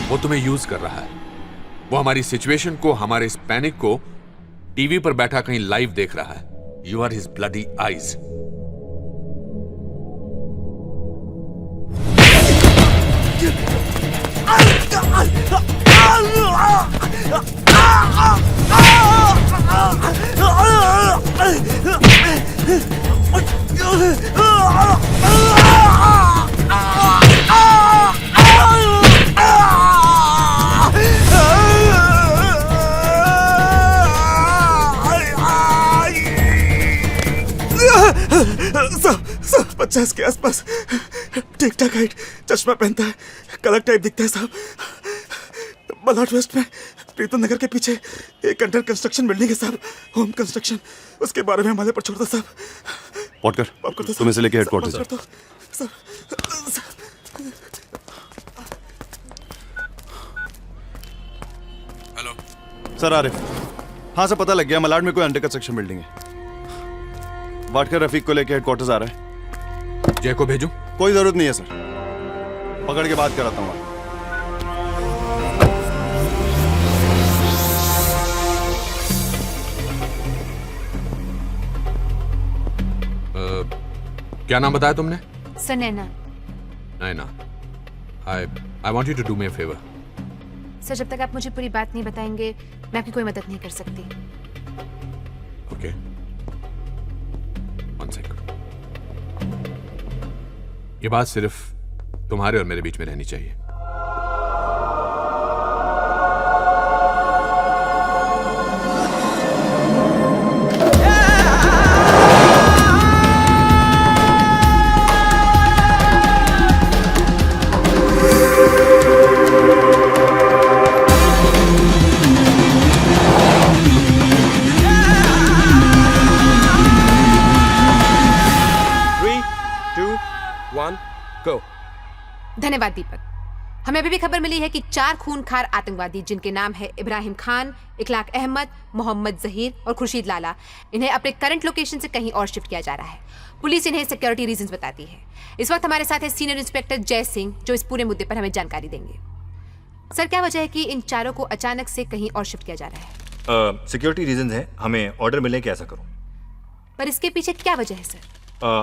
वो तुम्हें यूज कर रहा है। वो हमारी सिचुएशन को, हमारे इस पैनिक को टीवी पर बैठा कहीं लाइव देख रहा है। You are his bloody eyes. सब 50 के आसपास, ठीक ठाक हाइट, चश्मा पहनता है, कलर टाइप दिखता है साहब। बलाट वेस्ट में प्रीतम नगर के पीछे एक अंडर कंस्ट्रक्शन बिल्डिंग है साहब, होम कंस्ट्रक्शन। उसके बारे में हमारे पर छोड़ता साहब। पॉटकर, तुम इसे लेके हेडक्वार्टर जा। Hello sir, Arif. हाँ सर, पता लग गया, मलाड में कोई अंडर कंस्ट्रक्शन बिल्डिंग है। वाटकर रफीक को लेके हेडक्वार्टर्स आ रहा है। जय को भेजूं? कोई जरूरत नहीं है सर, पकड़ के बात कराता हूँ। क्या नाम बताया तुमने? Sir Naina. Naina, I want you to do me a favour. Sir, जब तक आप मुझे पूरी बात नहीं बताएंगे मैं आपकी कोई मदद नहीं कर सकती। Okay, one second. ये बात सिर्फ तुम्हारे और मेरे बीच में रहनी चाहिए। धन्यवाद दीपक। हमें अभी भी खबर मिली है कि 4 खूनखार आतंकवादी, जिनके नाम है इब्राहिम खान, इखलाक अहमद, मोहम्मद जहीर और खुर्शीद लाला, इन्हें अपने करंट लोकेशन से कहीं और शिफ्ट किया जा रहा है। पुलिस इन्हें सिक्योरिटी रीजंस बताती है। इस वक्त हमारे साथ है सीनियर इंस्पेक्टर जय सिंह, जो इस पूरे मुद्दे पर हमें जानकारी देंगे। सर, क्या वजह है कि इन चारों को अचानक से कहीं और शिफ्ट किया जा रहा है? सिक्योरिटी रीजन है, हमें ऑर्डर मिले कि ऐसा करूं। पर इसके पीछे क्या वजह है सर?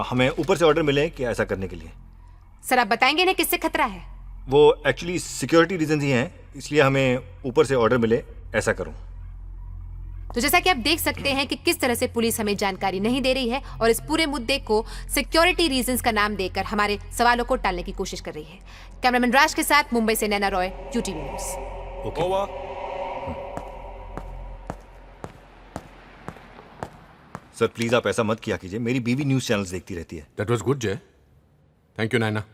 हमें ऊपर से ऑर्डर मिले कि ऐसा करने के लिए। सर आप बताएंगे ना किससे खतरा है? वो एक्चुअली सिक्योरिटी रीजन ही हैं, इसलिए हमें ऊपर से ऑर्डर मिले ऐसा करूं। तो जैसा कि आप देख सकते हैं कि किस तरह से पुलिस हमें जानकारी नहीं दे रही है और इस पूरे मुद्दे को सिक्योरिटी रीजंस का नाम देकर हमारे सवालों को टालने की कोशिश कर रही है। कैमरामैन राज के साथ मुंबई से Naina Roy, UTV news. Sir please आप ऐसा मत किया कीजिए, मेरी बीवी न्यूज चैनल्स देखती रहती है। दैट वाज गुड जय, थैंक यू नैना।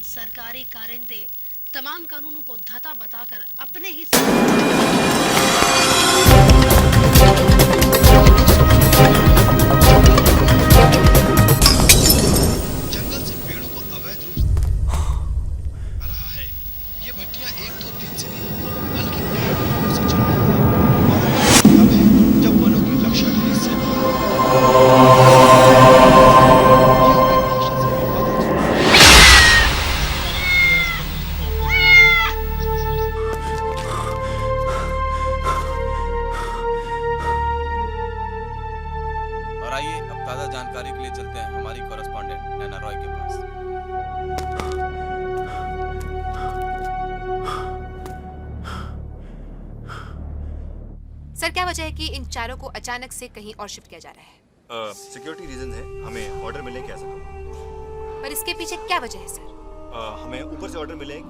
सरकारी कारिंदे तमाम कानूनों को धता बताकर अपने ही जंगल से पेड़ों को अवैध रूप से रहा है। ये भट्टियां 1-2 दिन से नहीं बल्कि कई महीनों से चल रही है और अब है जब वनों की रक्षा के लिए और आइए अब ताज़ा जानकारी के लिए चलते हैं हमारी कॉरेस्पॉन्डेंट नैना रॉय के पास। सर क्या वजह है कि इन चारों को अचानक से कहीं और शिफ्ट किया जा रहा है? सिक्योरिटी रीजन है, हमें ऑर्डर मिले कि ऐसा करूं। पर इसके पीछे क्या वजह है सर? हमें ऊपर से ऑर्डर मिले।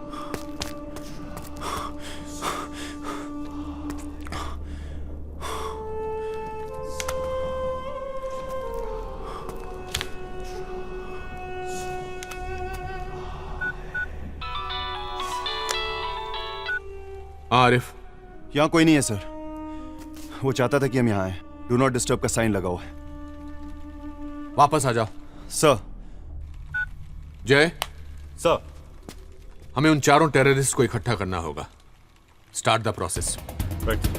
आरिफ, यहाँ कोई नहीं है सर। वो चाहता था कि हम यहाँ आए। डू नॉट डिस्टर्ब का साइन लगा हुआ है। वापस आ जाओ। सर। जय सर, हमें उन चारों टेररिस्ट को इकट्ठा करना होगा। Start the process. राइट।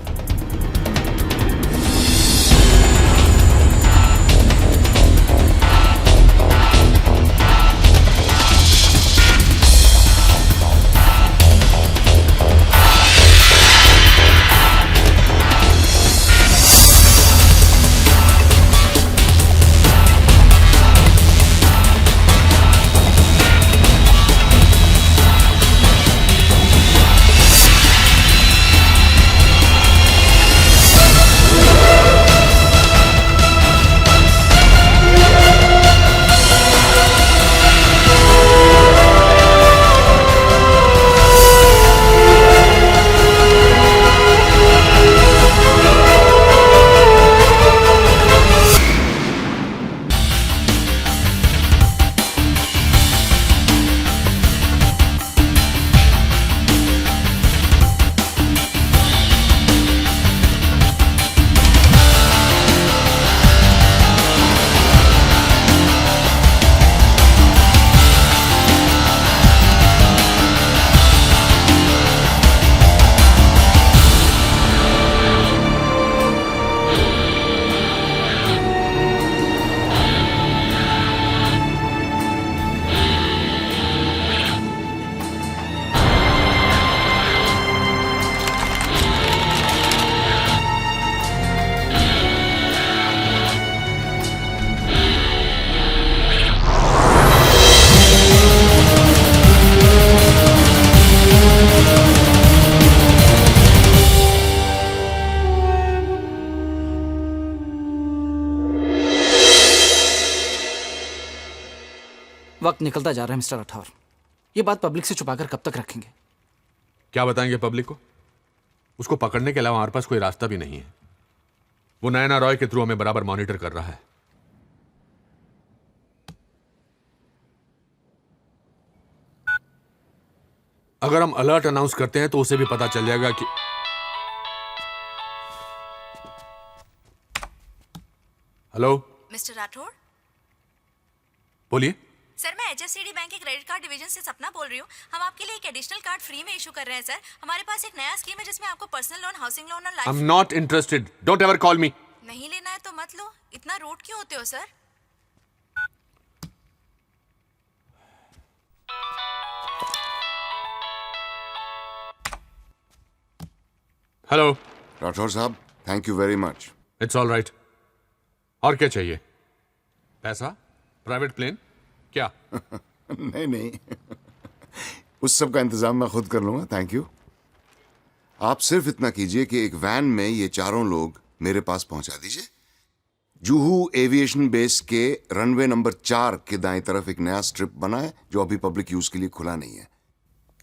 वक्त निकलता जा रहा है मिस्टर राठौर। ये बात पब्लिक से छुपाकर कब तक रखेंगे? क्या बताएंगे पब्लिक को? उसको पकड़ने के अलावा हमारे पास कोई रास्ता भी नहीं है। वो नयना रॉय के थ्रू हमें बराबर मॉनिटर कर रहा है। अगर हम अलर्ट अनाउंस करते हैं तो उसे भी पता चल जाएगा कि हेलो मिस्टर राठौर, बोलिए। सर मैं HFCD बैंक के क्रेडिट कार्ड डिवीजन से सपना बोल रही हूँ। हम आपके लिए एक एडिशनल कार्ड फ्री में इशू कर रहे हैं सर। हमारे पास एक नया स्कीम है जिसमें आपको पर्सनल लोन, हाउसिंग लोन और I am not interested, don't ever call मी। नहीं लेना है तो मत लो। इतना रूड क्यों होते हो सर? हेलो राठौर साहब, thank you very much. It's all right. और क्या चाहिए? पैसा? Private plane? क्या? नहीं नहीं, उस सब का इंतजाम मैं खुद कर लूंगा, थैंक यू। आप सिर्फ इतना कीजिए कि एक वैन में ये चारों लोग मेरे पास पहुंचा दीजिए। जुहू एविएशन बेस के रनवे नंबर 4 के दाएं तरफ एक नया स्ट्रिप बना है जो अभी पब्लिक यूज के लिए खुला नहीं है।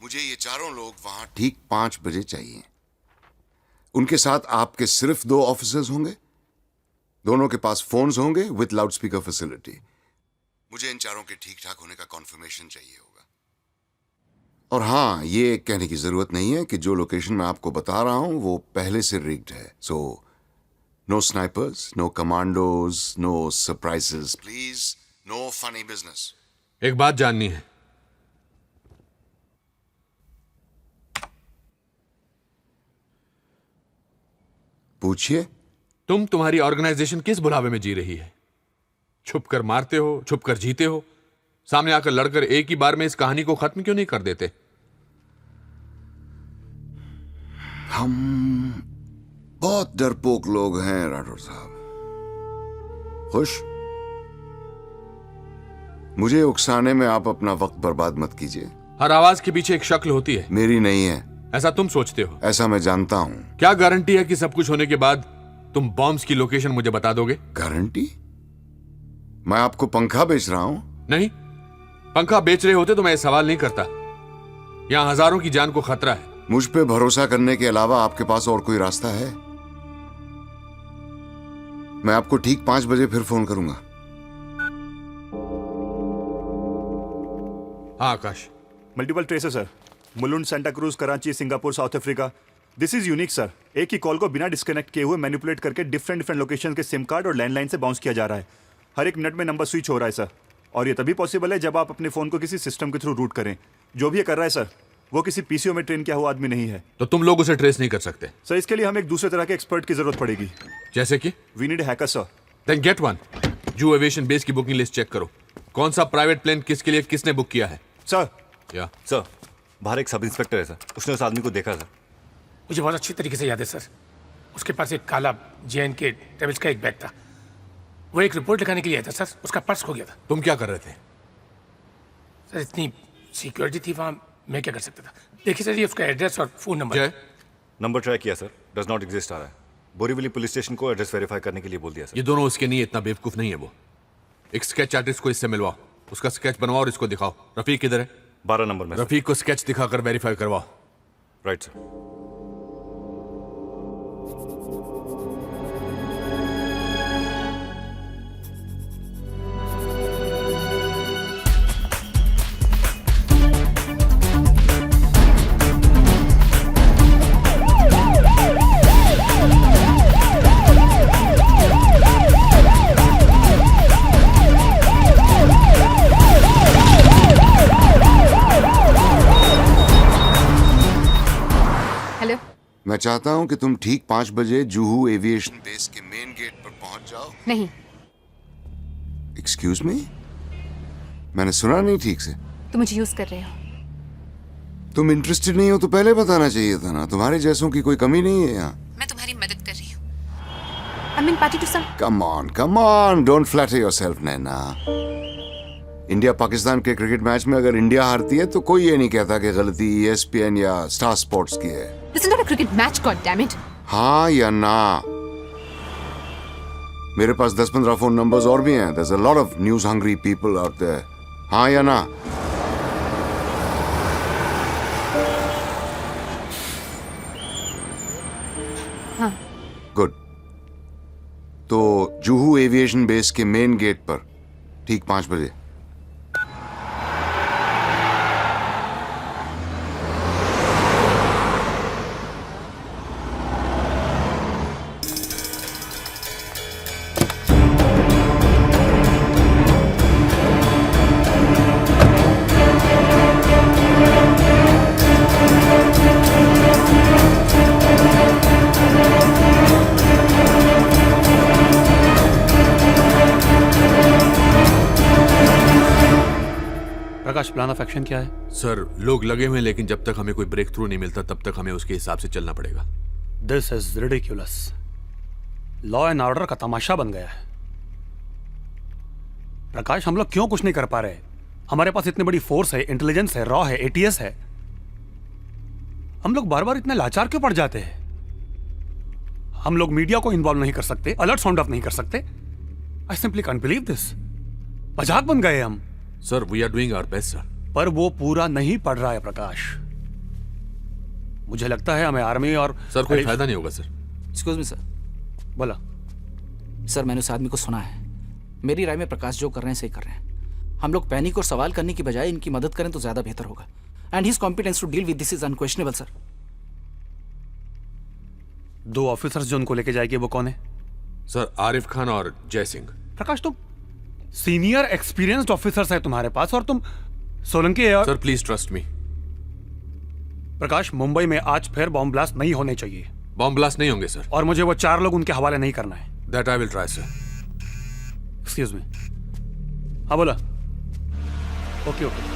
मुझे ये चारों लोग वहां ठीक 5 बजे चाहिए। उनके साथ आपके सिर्फ 2 ऑफिसर्स होंगे, दोनों के पास फोन्स होंगे विथ लाउडस्पीकर फैसिलिटी। मुझे इन चारों के ठीक ठाक होने का कॉन्फर्मेशन चाहिए होगा। और हाँ, ये कहने की जरूरत नहीं है कि जो लोकेशन मैं आपको बता रहा हूं वो पहले से रिग्ड है। So no snipers, no commandos, no surprises, please, no funny business. एक बात जाननी है। पूछिए। तुम्हारी ऑर्गेनाइजेशन किस बुलावे में जी रही है? छुप कर मारते हो, छुप कर जीते हो, सामने आकर लड़कर एक ही बार में इस कहानी को खत्म क्यों नहीं कर देते? हम बहुत डरपोक लोग हैं राठौर साहब। खुश? मुझे उकसाने में आप अपना वक्त बर्बाद मत कीजिए। हर आवाज के पीछे एक शक्ल होती है। मेरी नहीं है। ऐसा तुम सोचते हो? ऐसा मैं जानता हूं। क्या गारंटी है कि सब कुछ होने के बाद तुम बॉम्ब्स की लोकेशन मुझे बता दोगे? गारंटी? मैं आपको पंखा बेच रहा हूं? नहीं, पंखा बेच रहे होते तो मैं ये सवाल नहीं करता। यहां हजारों की जान को खतरा है। मुझ पे भरोसा करने के अलावा आपके पास और कोई रास्ता है? मैं आपको ठीक 5 बजे फिर फोन करूंगा। हाँ Akash. Multiple traces sir, Mulund, Santa Cruz, Karachi, Singapore, South Africa. This is unique sir. एक ही कॉल को बिना डिस्कनेक्ट किए हुए मैनिपुलेट करके डिफरेंट लोकेशन के सिम कार्ड और लैंडलाइन से बाउंस किया जा रहा है। हर एक मिनट में नंबर स्विच हो रहा है सर, और ये तभी पॉसिबल है जब आप अपने फोन को किसी सिस्टम के थ्रू रूट करें। जो भी ये कर रहा है सर, वो किसी पीसीओ में ट्रेन किया हुआ आदमी नहीं है। तो तुम लोग उसे ट्रेस नहीं कर सकते? सर इसके लिए हमें एक दूसरे तरह के एक्सपर्ट की जरूरत पड़ेगी। जैसे कि? We need hacker sir. Then get one. जू एविएशन बेस की बुकिंग लिस्ट चेक करो। कौन सा प्राइवेट प्लेन किसके लिए किसने बुक किया है? सर। क्या? सर, बाहर एक सब इंस्पेक्टर है सर, उसने उस आदमी को देखा सर। मुझे बहुत अच्छी तरीके से याद है सर। उसके पास एक काला JNK ट्रेवल्स का एक बैग था। वो एक रिपोर्ट लिखाने के लिए आया था सर। उसका पर्स खो गया था। तुम क्या कर रहे थे? सर इतनी सिक्योरिटी थी वहां, मैं क्या कर सकता था? देखिए सर, ये उसका एड्रेस और फोन नंबर। नंबर ट्राई किया सर, डज नॉट एग्जिस्ट आ रहा है। बोरीवली पुलिस स्टेशन को एड्रेस वेरीफाई करने के लिए बोल दिया सर। ये दोनों उसके नहीं, इतना बेवकूफ नहीं है वो। एक स्केच आर्टिस्ट को इससे मिलवाओ, उसका स्केच बनवाओ और इसको दिखाओ। रफीक किधर है? 12 नंबर में। रफीक को स्केच दिखाकर वेरीफाई करवाओ। Right sir. मैं चाहता हूं कि तुम ठीक 5 बजे जुहू एविएशन बेस के मेन गेट पर पहुंच जाओ। नहीं। एक्सक्यूज मी, मैंने सुना नहीं ठीक से। तुम मुझे यूज कर रहे हो। तुम इंटरेस्टेड नहीं हो तो पहले बताना चाहिए था ना। तुम्हारे जैसों की कोई कमी नहीं है यहाँ। मैं तुम्हारी मदद कर रही हूँ। I'm in party to some. Come on, don't flatter yourself, Naina. India Pakistan के क्रिकेट मैच में अगर इंडिया हारती है तो कोई ये नहीं कहता कि गलती ESPN या स्टार स्पोर्ट्स की है। This is not a cricket match, goddammit. हाँ या ना? मेरे पास 10-15 फोन नंबर्स और भी हैं। There's a lot of news hungry people out there. हाँ या ना? हाँ। गुड। तो जुहू एविएशन बेस के मेन गेट पर ठीक 5 बजे। प्रकाश, प्लान ऑफ एक्शन क्या है? सर, लोग लगे हुए हैं, लेकिन जब तक हमें कोई ब्रेक थ्रू नहीं मिलता तब तक हमें उसके हिसाब से चलना पड़ेगा। This is ridiculous. Law and order का तमाशा बन गया है। प्रकाश, हम लोग क्यों कुछ नहीं कर पा रहे? हमारे पास इतनी बड़ी फोर्स है, इंटेलिजेंस है, रॉ है, एटीएस है। हम लोग बार बार इतने लाचार क्यों पड़ जाते हैं? हम लोग मीडिया को इन्वॉल्व नहीं कर सकते, अलर्ट साउंड ऑफ नहीं कर सकते। I simply can't believe this. मजाक बन गए हम। Sir, we are doing our best sir. पर वो पूरा नहीं पड़ रहा है प्रकाश। मुझे लगता है हमें आर्मी और सर कोई फायदा नहीं होगा सर। Excuse me sir. बोला। सर, मैंने उस आदमी को सुना है। मेरी राय में प्रकाश जो कर रहे हैं सही कर रहे हैं। हम लोग पैनिक और सवाल करने की बजाय इनकी मदद करें तो ज्यादा बेहतर होगा। And his competence to deal with this is unquestionable sir. 2 officers जो उनको लेके जाएंगे वो कौन है? सर, आरिफ खान और जय सिंह। प्रकाश, तुम सीनियर एक्सपीरियंस्ड ऑफिसर्स है तुम्हारे पास और तुम सोलंकी और... सर प्लीज ट्रस्ट मी। प्रकाश, मुंबई में आज फिर बॉम्ब ब्लास्ट नहीं होने चाहिए। बॉम्ब ब्लास्ट नहीं होंगे सर। और मुझे वो 4 लोग उनके हवाले नहीं करना है। That I will try sir. Excuse me. हाँ बोला। Okay okay.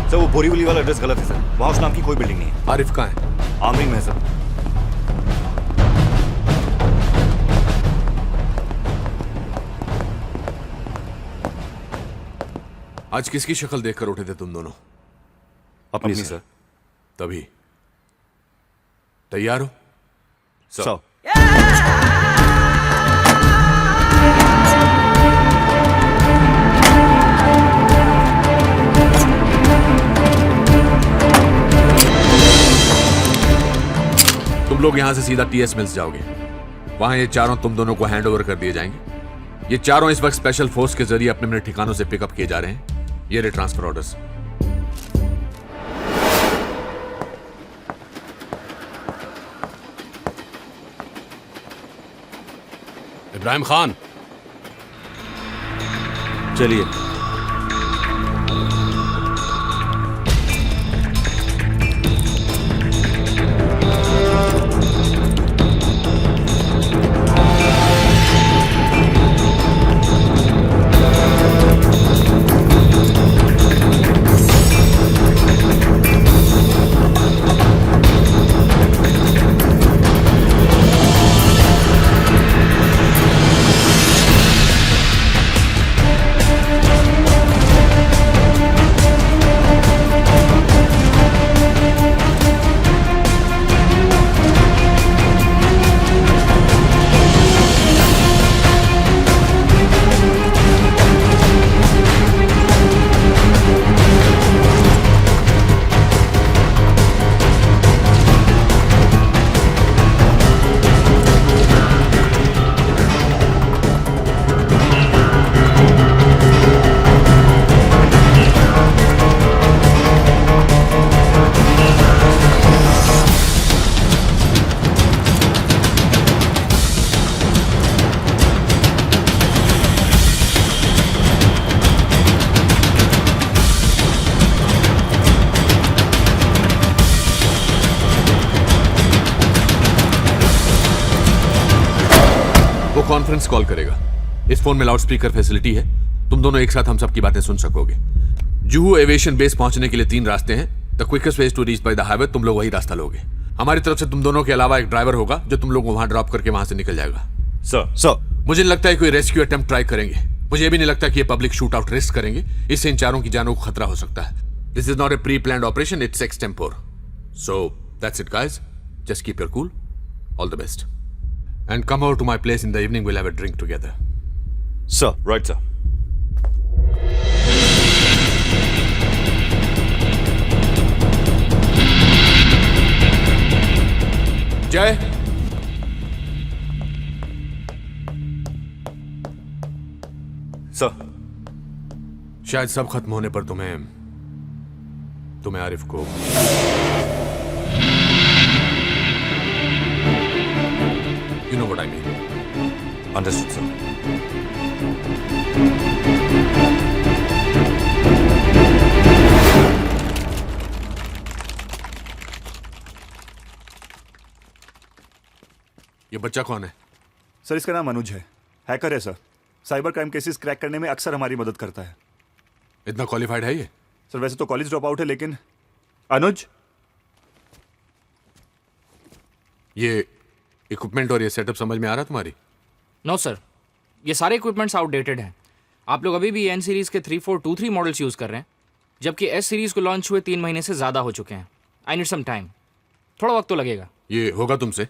सर, वो बोरीवली वाला एड्रेस गलत है सर। वहां उस नाम की कोई बिल्डिंग नहीं है। आरिफ कहाँ है? आमरिंग में है सर। आज किसकी शक्ल देखकर उठे थे तुम दोनों? अपनी सर। तभी तैयार हो? सर। तुम लोग यहां से सीधा टीएस मिल्स जाओगे। वहां ये चारों तुम दोनों को हैंड ओवर कर दिए जाएंगे। ये चारों इस वक्त स्पेशल फोर्स के जरिए अपने अपने ठिकानों से पिकअप किए जा रहे हैं। ये रहे ट्रांसफर ऑर्डर्स। इब्राहिम खान, चलिए। कॉन्फ्रेंस कॉल करेगा। इस फोन में लाउड स्पीकर फैसिलिटी है। तुम दोनों एक साथ हम सबकी बातें सुन सकोगे। जुहू एविएशन बेस पहुंचने के लिए 3 रास्ते हैं। The quickest way to reach by the highway. तुम लोग वही रास्ता लोगे। हमारी तरफ से तुम दोनों के अलावा एक ड्राइवर होगा जो तुम लोगों को वहां ड्रॉप करके वहां से निकल जाएगा। सर मुझे नहीं लगता है कोई रेस्क्यू अटेम्प्ट ट्राई करेंगे। मुझे ये भी नहीं लगता कि ये पब्लिक शूट आउट रिस्क करेंगे। इससे इन चारों की जानों को खतरा हो सकता है। This is not a pre planned operation, it's extempore. So that's it guys, just keep your cool. All the best. And come over to my place in the evening. We'll have a drink together. Sir, right, sir. जय, sir, शायद सब खत्म होने पर तुम्हें आरिफ को You know what I mean. Understood, sir. ये बच्चा कौन है? सर, इसका नाम अनुज है। हैकर है sir. Cyber crime cases crack करने में अक्सर हमारी मदद करता है। इतना क्वालिफाइड है ये? सर, वैसे तो कॉलेज ड्रॉप आउट है, लेकिन अनुज, ये इक्विपमेंट और ये सेटअप समझ में आ रहा तुम्हारी? नो सर, ये सारे इक्विपमेंट्स आउटडेटेड हैं। आप लोग अभी भी एन सीरीज के 3423 मॉडल्स यूज़ कर रहे हैं, जबकि एस सीरीज को लॉन्च हुए 3 महीने से ज़्यादा हो चुके हैं। आई नीड सम टाइम, थोड़ा वक्त तो लगेगा। ये होगा तुमसे?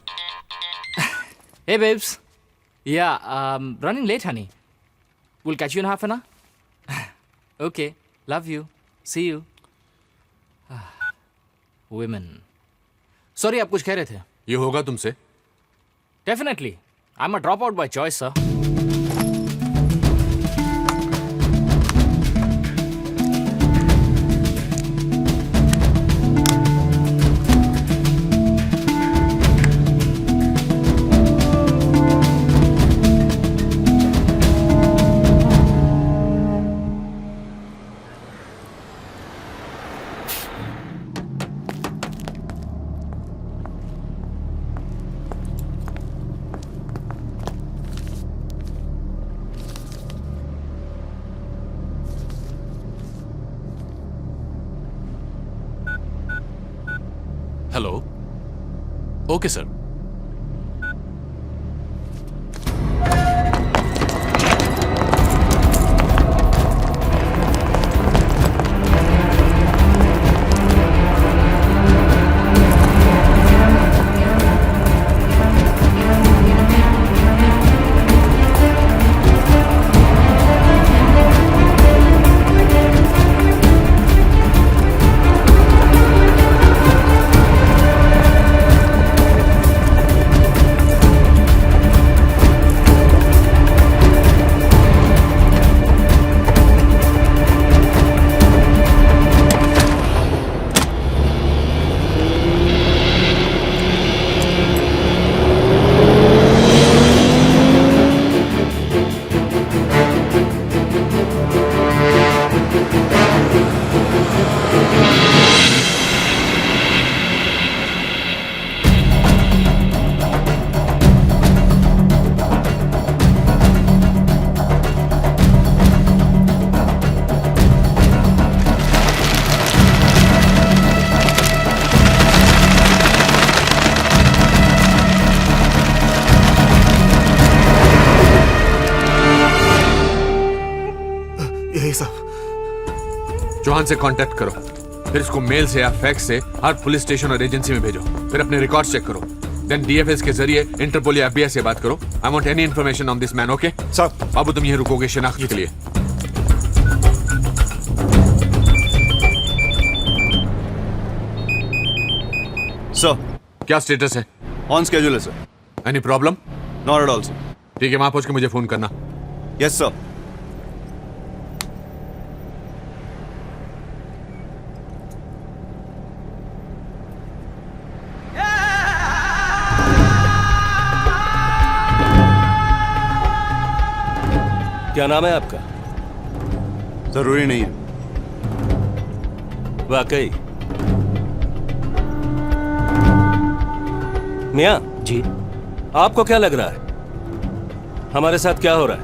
Hey babes, yeah, running late, honey. We'll catch you in half an hour. Okay, love you. See you. Women. Sorry, आप कुछ कह रहे थे? ये होगा तुमसे? Definitely. I'm a dropout by choice, sir. Hello, okay sir. Chauhan से कांटेक्ट करो, फिर इसको मेल से या फैक्स से हर पुलिस स्टेशन और एजेंसी में भेजो, फिर अपने रिकॉर्ड्स चेक करो, देन डीएफएस के जरिए इंटरपोल या एफबीआई से बात करो। I want any information on this man, okay? Sir. बाबू तुम यहीं रुकोगे शिनाख्त के लिए। सर, क्या स्टेटस है? ऑन स्केड्यूल है sir. Any problem? Not at all sir. ठीक है, वहां पहुंच के मुझे फोन करना। Yes sir. क्या नाम है आपका? जरूरी नहीं है। वाकई? मियां जी, आपको क्या लग रहा है हमारे साथ क्या हो रहा है?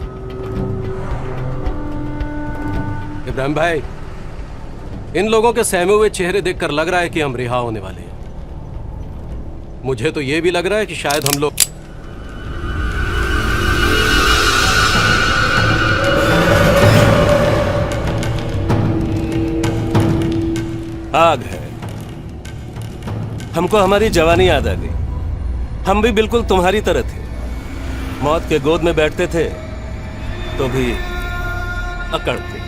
इब्राहिम भाई, इन लोगों के सहमे हुए चेहरे देखकर लग रहा है कि हम रिहा होने वाले हैं। मुझे तो यह भी लग रहा है कि शायद हम लोग आग है। हमको हमारी जवानी याद आ गई। हम भी बिल्कुल तुम्हारी तरह थे, मौत के गोद में बैठते थे तो भी अकड़ थे।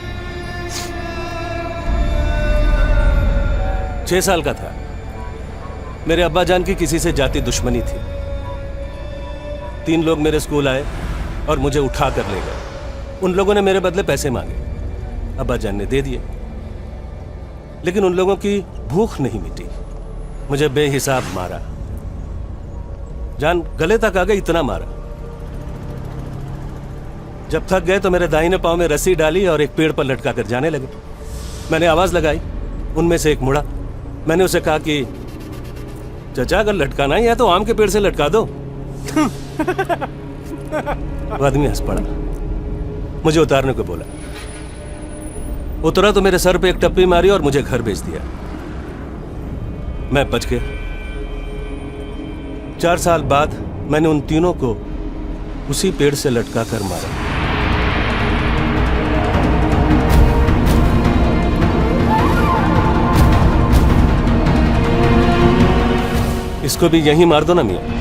6 साल का था, मेरे अब्बा जान की किसी से जाति दुश्मनी थी। 3 लोग मेरे स्कूल आए और मुझे उठा कर ले गए। उन लोगों ने मेरे बदले पैसे मांगे, अब्बा जान ने दे दिए, लेकिन उन लोगों की भूख नहीं मिटी। मुझे बेहिसाब मारा, जान गले तक आ गई, इतना मारा। जब थक गए तो मेरे दाहिने पांव में रस्सी डाली और एक पेड़ पर लटका कर जाने लगे। मैंने आवाज लगाई, उनमें से एक मुड़ा। मैंने उसे कहा कि चचा, अगर लटकाना ही है तो आम के पेड़ से लटका दो। वो आदमी हंस पड़ा, मुझे उतारने को बोला। उतरा तो मेरे सर पे एक टप्पी मारी और मुझे घर भेज दिया। मैं बच गया। 4 साल बाद मैंने उन तीनों को उसी पेड़ से लटका कर मारा। इसको भी यहीं मार दो ना मियां।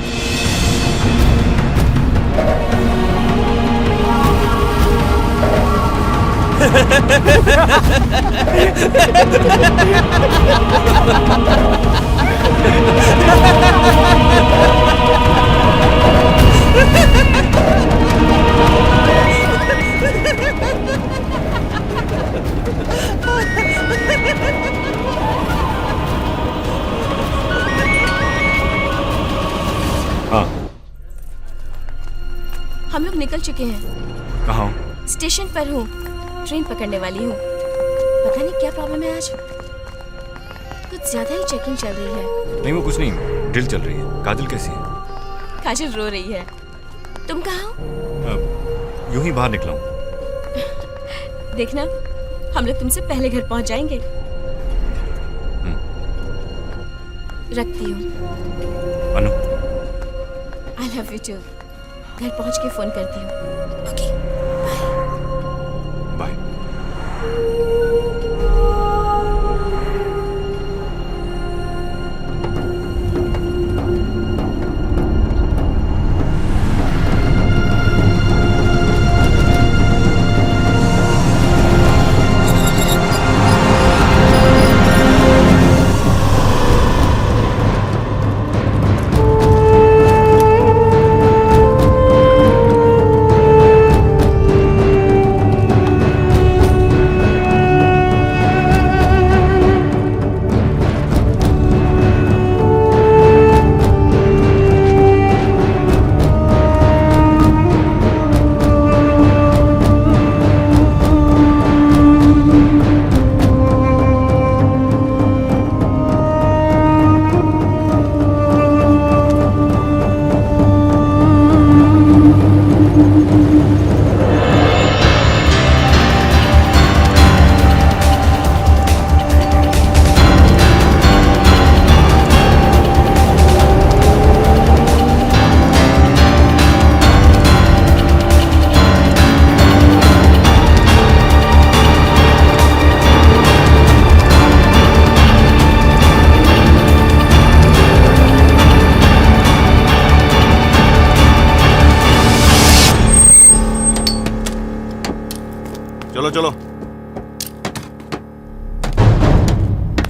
हाँ, हम लोग निकल चुके हैं। कहाँ हो? स्टेशन पर हूँ, ट्रेन पकड़ने वाली हूँ। पता नहीं क्या प्रॉब्लम है आज, कुछ ज्यादा ही चेकिंग चल रही है। नहीं, वो कुछ नहीं, ड्रिल चल रही है। काजल कैसी है? काजल रो रही है। तुम कहाँ हो? यूं ही बाहर निकला हूँ। देखना, हम लोग तुमसे पहले घर पहुंच जाएंगे। रखती हूँ। Anu, I love you too. घर पहुंच के फोन करती हूँ। Okay, bye. चलो चलो,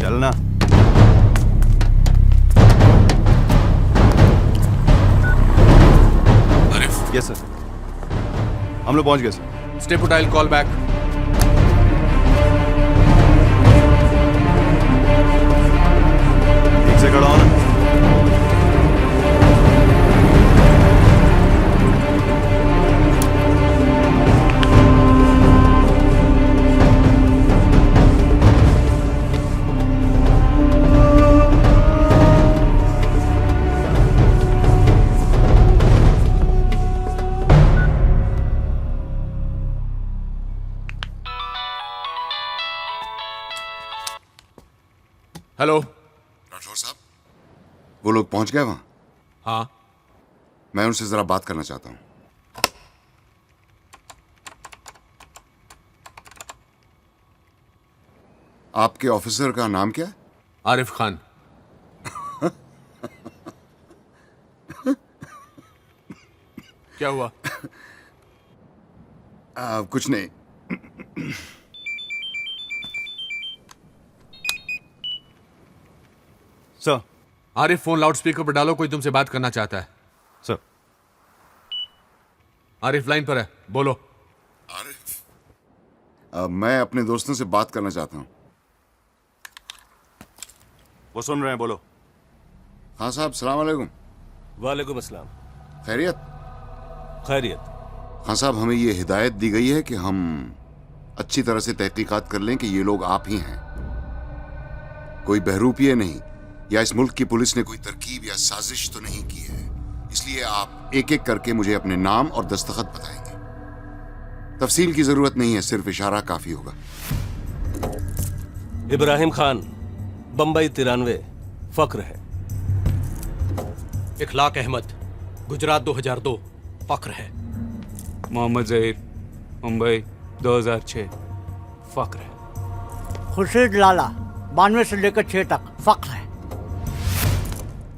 चलना। आरिफ। यस सर, हम लोग पहुंच गए sir. Stay put, I will call back. ठीक से खड़ा हो ना। हेलो राठौर साहब, वो लोग पहुंच गए वहां? हाँ। मैं उनसे जरा बात करना चाहता हूं। आपके ऑफिसर का नाम क्या है? आरिफ खान। क्या हुआ? कुछ नहीं। Sir. Arif, phone loud speaker पर डालो, कोई तुमसे बात करना चाहता है। सर। आरिफ लाइन पर है, बोलो। मैं अपने दोस्तों से बात करना चाहता हूँ। वो सुन रहे हैं, बोलो। हाँ साहब, सलाम अलैकुम। वालेकुम अस्सलाम। खैरियत? खैरियत। हाँ साहब, हमें ये हिदायत दी गई है कि हम अच्छी तरह से तहकीकात कर लें कि ये लोग आप ही हैं, कोई बहरूपिये नहीं, या इस मुल्क की पुलिस ने कोई तरकीब या साजिश तो नहीं की है। इसलिए आप एक एक करके मुझे अपने नाम और दस्तखत बताएंगे। तफसील की जरूरत नहीं है, सिर्फ इशारा काफी होगा। इब्राहिम खान, बंबई 93, फक्र है। इखलाक अहमद, गुजरात 2002, फक्र है। मोहम्मद जहीर, मुंबई 2006, फक्र है। खुर्शीद लाला, 92 से लेकर 6 तक, फक्र है।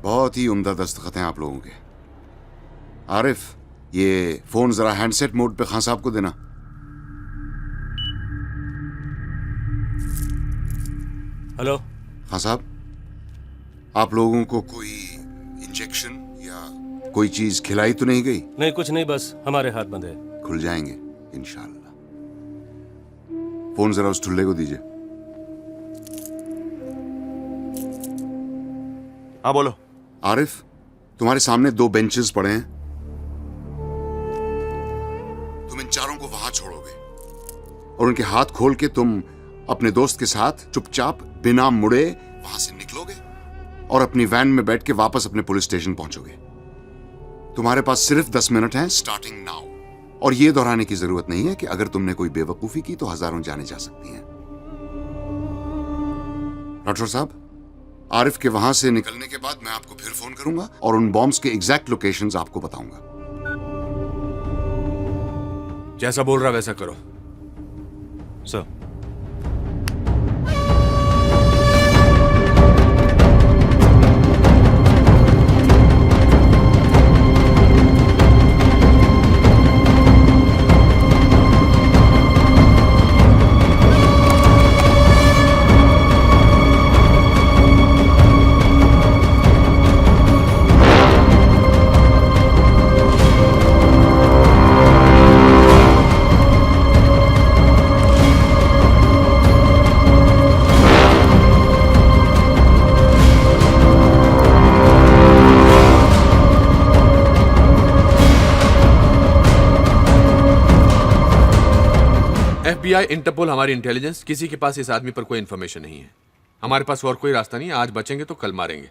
बहुत ही उम्दा दस्तखत हैं आप लोगों के। आरिफ, ये फोन जरा हैंडसेट मोड पे खान साहब को देना। हेलो खान साहब, आप लोगों को कोई इंजेक्शन या कोई चीज खिलाई तो नहीं गई? नहीं, कुछ नहीं, बस हमारे हाथ बंद है। खुल जाएंगे इंशाल्लाह। फोन जरा उस ठुल्ले को दीजिए। हाँ बोलो। आरिफ, तुम्हारे सामने 2 बेंचेस पड़े हैं, तुम इन चारों को वहां छोड़ोगे और उनके हाथ खोल के तुम अपने दोस्त के साथ चुपचाप बिना मुड़े वहां से निकलोगे और अपनी वैन में बैठ के वापस अपने पुलिस स्टेशन पहुंचोगे। तुम्हारे पास सिर्फ 10 मिनट हैं, स्टार्टिंग नाउ। और यह दोहराने की जरूरत नहीं है कि अगर तुमने कोई बेवकूफी की तो हजारों जाने जा सकती हैं। डॉक्टर साहब, आरिफ के वहां से निकलने के बाद मैं आपको फिर फोन करूंगा और उन बॉम्ब्स के एग्जैक्ट लोकेशंस आपको बताऊंगा। जैसा बोल रहा वैसा करो। सर। FBI, इंटरपोल, हमारी इंटेलिजेंस, किसी के पास इस आदमी पर कोई इंफॉर्मेशन नहीं है। हमारे पास और कोई रास्ता नहीं है। आज बचेंगे तो कल मारेंगे।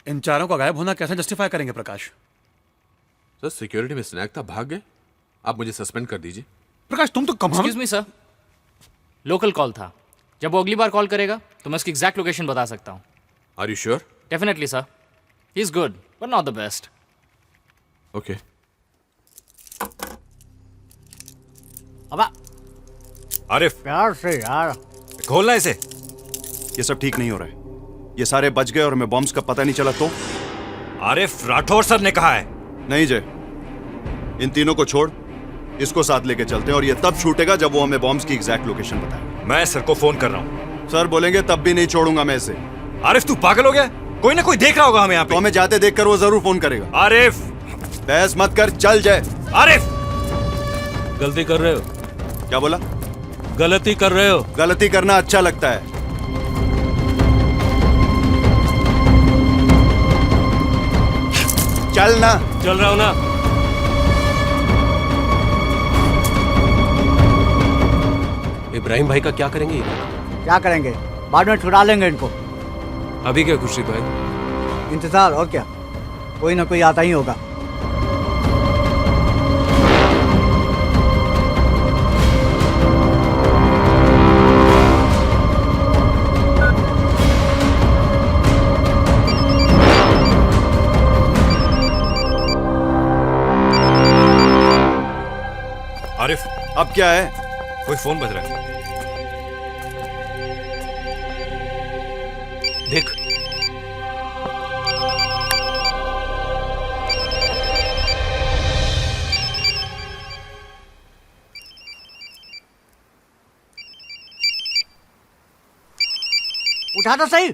इन चारों का गायब होना कैसे जस्टिफाई करेंगे प्रकाश? सर, सिक्योरिटी में स्नैक था, भाग गए। आप मुझे सस्पेंड कर दीजिए। प्रकाश, तुम तो come. Excuse me sir, local call था। जब वो अगली बार कॉल करेगा तो मैं उसकी एग्जैक्ट लोकेशन बता सकता हूँ। Are you sure? Definitely sir, he is good but not the best. Okay. अब आरिफ, प्यार से यार खोलना इसे। ये सब ठीक नहीं हो रहा है। ये सारे बच गए और हमें बॉम्ब्स का पता नहीं चला तो? आरिफ, राठौर सर ने कहा है। नहीं जय, इन तीनों को छोड़, इसको साथ लेके चलते हैं और ये तब छूटेगा जब वो हमें बॉम्ब्स की एग्जैक्ट लोकेशन बताए। मैं सर को फोन कर रहा हूँ। सर बोलेंगे तब भी नहीं छोड़ूंगा मैं इसे। आरिफ, तू पागल हो गया? कोई ना कोई देख रहा होगा हमें यहाँ पे। तो हमें जाते देखकर वो जरूर फोन करेगा। आरिफ, बहस मत कर, चल जय। आरिफ, गलती कर रहे हो। क्या बोला? गलती कर रहे हो। गलती करना अच्छा लगता है। चल ना। चल रहा हूं ना। इब्राहिम भाई का क्या करेंगे ये? क्या करेंगे? बाद में छुड़ा लेंगे इनको। अभी क्या खुर्शीद भाई? इंतजार और क्या, कोई ना कोई आता ही होगा। आरिफ, अब क्या है? कोई फोन बज रहा है। देख। उठा तो सही।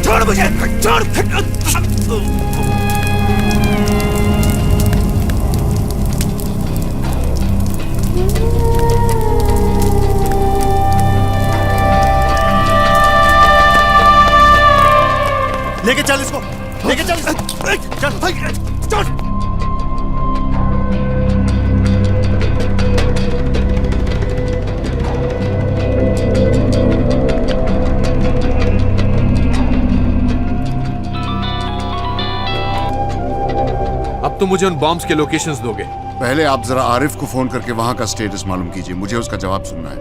छोड़ मुझे, छोड़। लेके चल इसको, लेके चल इसको। चल चल। अब तुम मुझे उन बॉम्ब्स के लोकेशंस दोगे? पहले आप जरा आरिफ को फोन करके वहां का स्टेटस मालूम कीजिए, मुझे उसका जवाब सुनना है।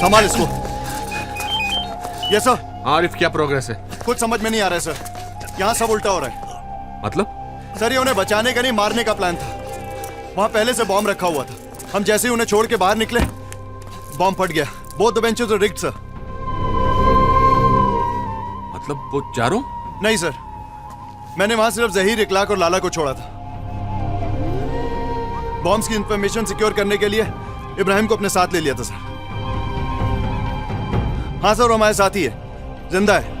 संभाल इसको। ये सर। आरिफ, क्या प्रोग्रेस है? कुछ समझ में नहीं आ रहा है सर, यहाँ सब उल्टा हो रहा है। मतलब? सर ये उन्हें बचाने का नहीं, मारने का प्लान था। वहां पहले से बॉम्ब रखा हुआ था। हम जैसे ही उन्हें छोड़ के बाहर निकले, बॉम्ब फट गया। Both the benches were rigged sir. मतलब वो चारों? नहीं सर, मैंने वहां सिर्फ जहीर, इखलाक और लाला को छोड़ा था। बॉम्ब्स की इंफॉर्मेशन सिक्योर करने के लिए इब्राहिम को अपने साथ ले लिया था सर। हाँ सर, वो हमारे साथ ही है, जिंदा है।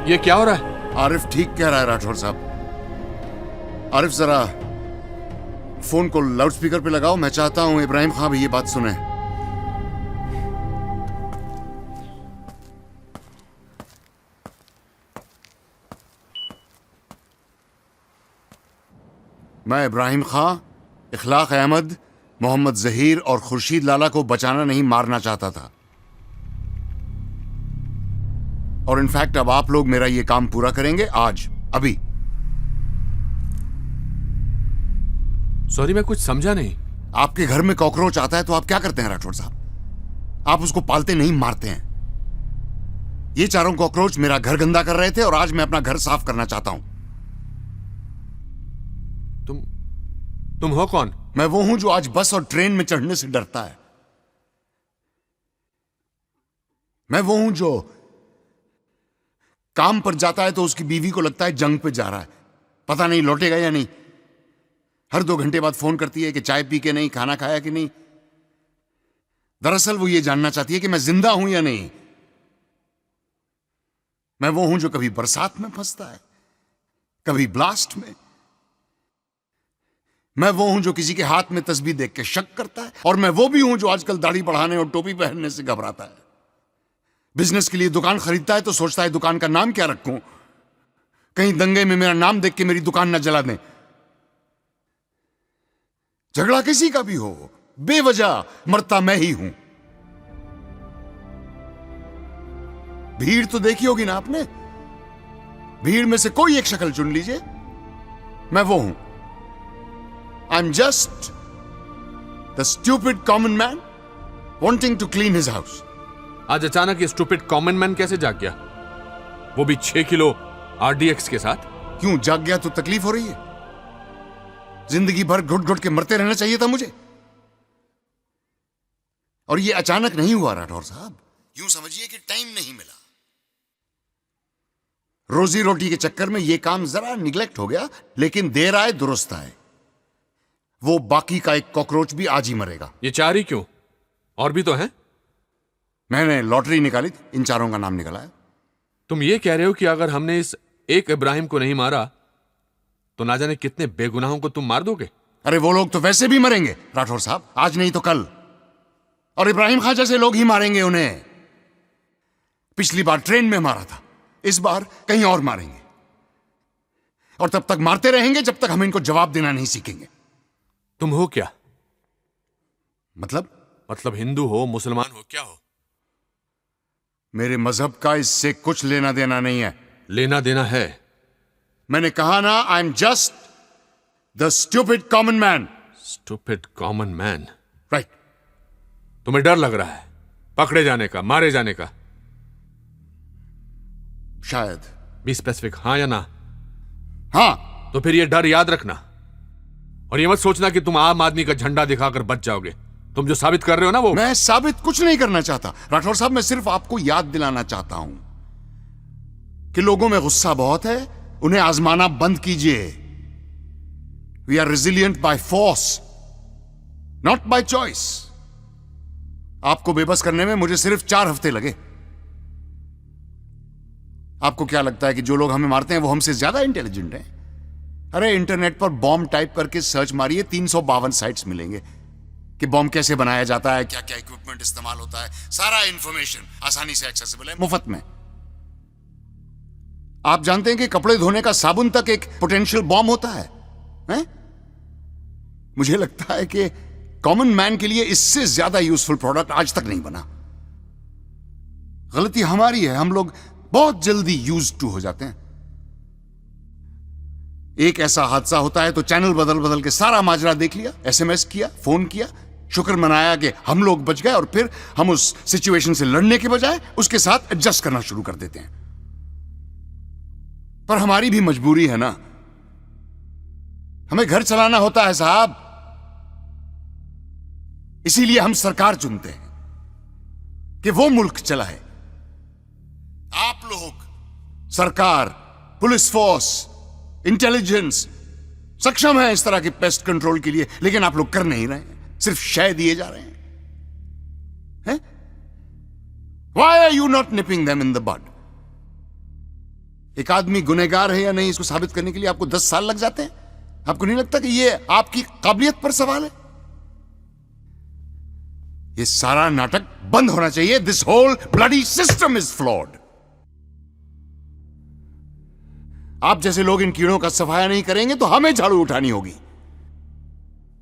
ये क्या हो रहा है? आरिफ ठीक कह रहा है राठौर साहब। आरिफ जरा फोन को लाउडस्पीकर पे लगाओ, मैं चाहता हूं इब्राहिम खां भी ये बात सुने। मैं इब्राहिम खां, इखलाक अहमद, मोहम्मद जहीर और खुर्शीद लाला को बचाना नहीं, मारना चाहता था। और इनफैक्ट अब आप लोग मेरा ये काम पूरा करेंगे आज, अभी। सॉरी, मैं कुछ समझा नहीं। आपके घर में कॉकरोच आता है तो आप क्या करते हैं राठौर साहब? आप उसको पालते नहीं, मारते हैं। ये चारों कॉकरोच मेरा घर गंदा कर रहे थे और आज मैं अपना घर साफ करना चाहता हूं। तुम हो कौन? मैं वो हूं जो आज बस और ट्रेन में चढ़ने से डरता है। मैं वो हूं जो काम पर जाता है तो उसकी बीवी को लगता है जंग पे जा रहा है, पता नहीं लौटेगा या नहीं। हर 2 घंटे बाद फोन करती है कि चाय पी के नहीं, खाना खाया कि नहीं। दरअसल वो ये जानना चाहती है कि मैं जिंदा हूं या नहीं। मैं वो हूं जो कभी बरसात में फंसता है, कभी ब्लास्ट में। मैं वो हूं जो किसी के हाथ में तस्बीह देख के शक करता है, और मैं वो भी हूं जो आजकल दाढ़ी बढ़ाने और टोपी पहनने से घबराता है। बिजनेस के लिए दुकान खरीदता है तो सोचता है दुकान का नाम क्या रखूं, कहीं दंगे में मेरा नाम देख के मेरी दुकान न जला दें। झगड़ा किसी का भी हो, बेवजह मरता मैं ही हूं। भीड़ तो देखी होगी ना आपने, भीड़ में से कोई एक शक्ल चुन लीजिए, मैं वो हूं। I am just the stupid common man wanting to clean his house. आज अचानक ये स्टूपिड कॉमन मैन कैसे जाग गया, वो भी 6 किलो RDX के साथ? क्यों जाग गया तो तकलीफ हो रही है? जिंदगी भर घुट घुट के मरते रहना चाहिए था मुझे, और ये अचानक नहीं हुआ राठौर साहब। यूं समझिए कि टाइम नहीं मिला। रोजी रोटी के चक्कर में ये काम जरा निगलेक्ट हो गया, लेकिन देर आए दुरुस्त आए। वो बाकी का एक कॉकरोच भी आज ही मरेगा। ये 4 ही क्यों, और भी तो हैं? मैंने लॉटरी निकाली, इन चारों का नाम निकला है। तुम ये कह रहे हो कि अगर हमने इस एक इब्राहिम को नहीं मारा तो ना जाने कितने बेगुनाहों को तुम मार दोगे? अरे वो लोग तो वैसे भी मरेंगे राठौर साहब, आज नहीं तो कल। और इब्राहिम खां जैसे लोग ही मारेंगे उन्हें। पिछली बार ट्रेन में मारा था, इस बार कहीं और मारेंगे, और तब तक मारते रहेंगे जब तक हम इनको जवाब देना नहीं सीखेंगे। तुम हो क्या? मतलब हिंदू हो, मुसलमान हो, क्या हो? मेरे मजहब का इससे कुछ लेना देना नहीं है। लेना देना है। मैंने कहा ना, आई am just the stupid common man. Stupid common man? Right. तुम्हें डर लग रहा है पकड़े जाने का, मारे जाने का? शायद। बी स्पेसिफिक, हाँ या ना? हाँ। तो फिर ये डर याद रखना और ये मत सोचना कि तुम आम आदमी का झंडा दिखाकर बच जाओगे। तुम जो साबित कर रहे हो ना, वो मैं साबित कुछ नहीं करना चाहता राठौर साहब। मैं सिर्फ आपको याद दिलाना चाहता हूं कि लोगों में गुस्सा बहुत है, उन्हें आजमाना बंद कीजिए। We are resilient by force, not by choice. आपको बेबस करने में मुझे सिर्फ 4 हफ्ते लगे। आपको क्या लगता है कि जो लोग हमें मारते हैं वो हमसे ज्यादा इंटेलिजेंट हैं? अरे इंटरनेट पर बॉम्ब टाइप करके सर्च मारिए, 352 साइट्स मिलेंगे कि बॉम्ब कैसे बनाया जाता है, क्या क्या इक्विपमेंट इस्तेमाल होता है। सारा इंफॉर्मेशन आसानी से एक्सेसिबल है, मुफ्त में। आप जानते हैं कि कपड़े धोने का साबुन तक एक पोटेंशियल बॉम्ब होता है, हैं? मुझे लगता है कि कॉमन मैन के लिए इससे ज्यादा यूजफुल प्रोडक्ट आज तक नहीं बना। गलती हमारी है, हम लोग बहुत जल्दी यूज्ड टू हो जाते हैं। एक ऐसा हादसा होता है तो चैनल बदल बदल के सारा माजरा देख लिया, एसएमएस किया, फोन किया, शुक्र मनाया कि हम लोग बच गए, और फिर हम उस सिचुएशन से लड़ने के बजाय उसके साथ एडजस्ट करना शुरू कर देते हैं। पर हमारी भी मजबूरी है ना, हमें घर चलाना होता है साहब। इसीलिए हम सरकार चुनते हैं कि वो मुल्क चलाए। आप लोग, सरकार, पुलिस फोर्स, इंटेलिजेंस सक्षम है इस तरह के पेस्ट कंट्रोल के लिए, लेकिन आप लोग कर नहीं रहे हैं, सिर्फ शय दिए जा रहे हैं। Why are you not nipping them in the bud? एक आदमी गुनहगार है या नहीं, इसको साबित करने के लिए आपको 10 साल लग जाते हैं। आपको नहीं लगता कि यह आपकी काबिलियत पर सवाल है? यह सारा नाटक बंद होना चाहिए। This whole bloody system is flawed. आप जैसे लोग इन कीड़ों का सफाया नहीं करेंगे तो हमें झाड़ू उठानी होगी।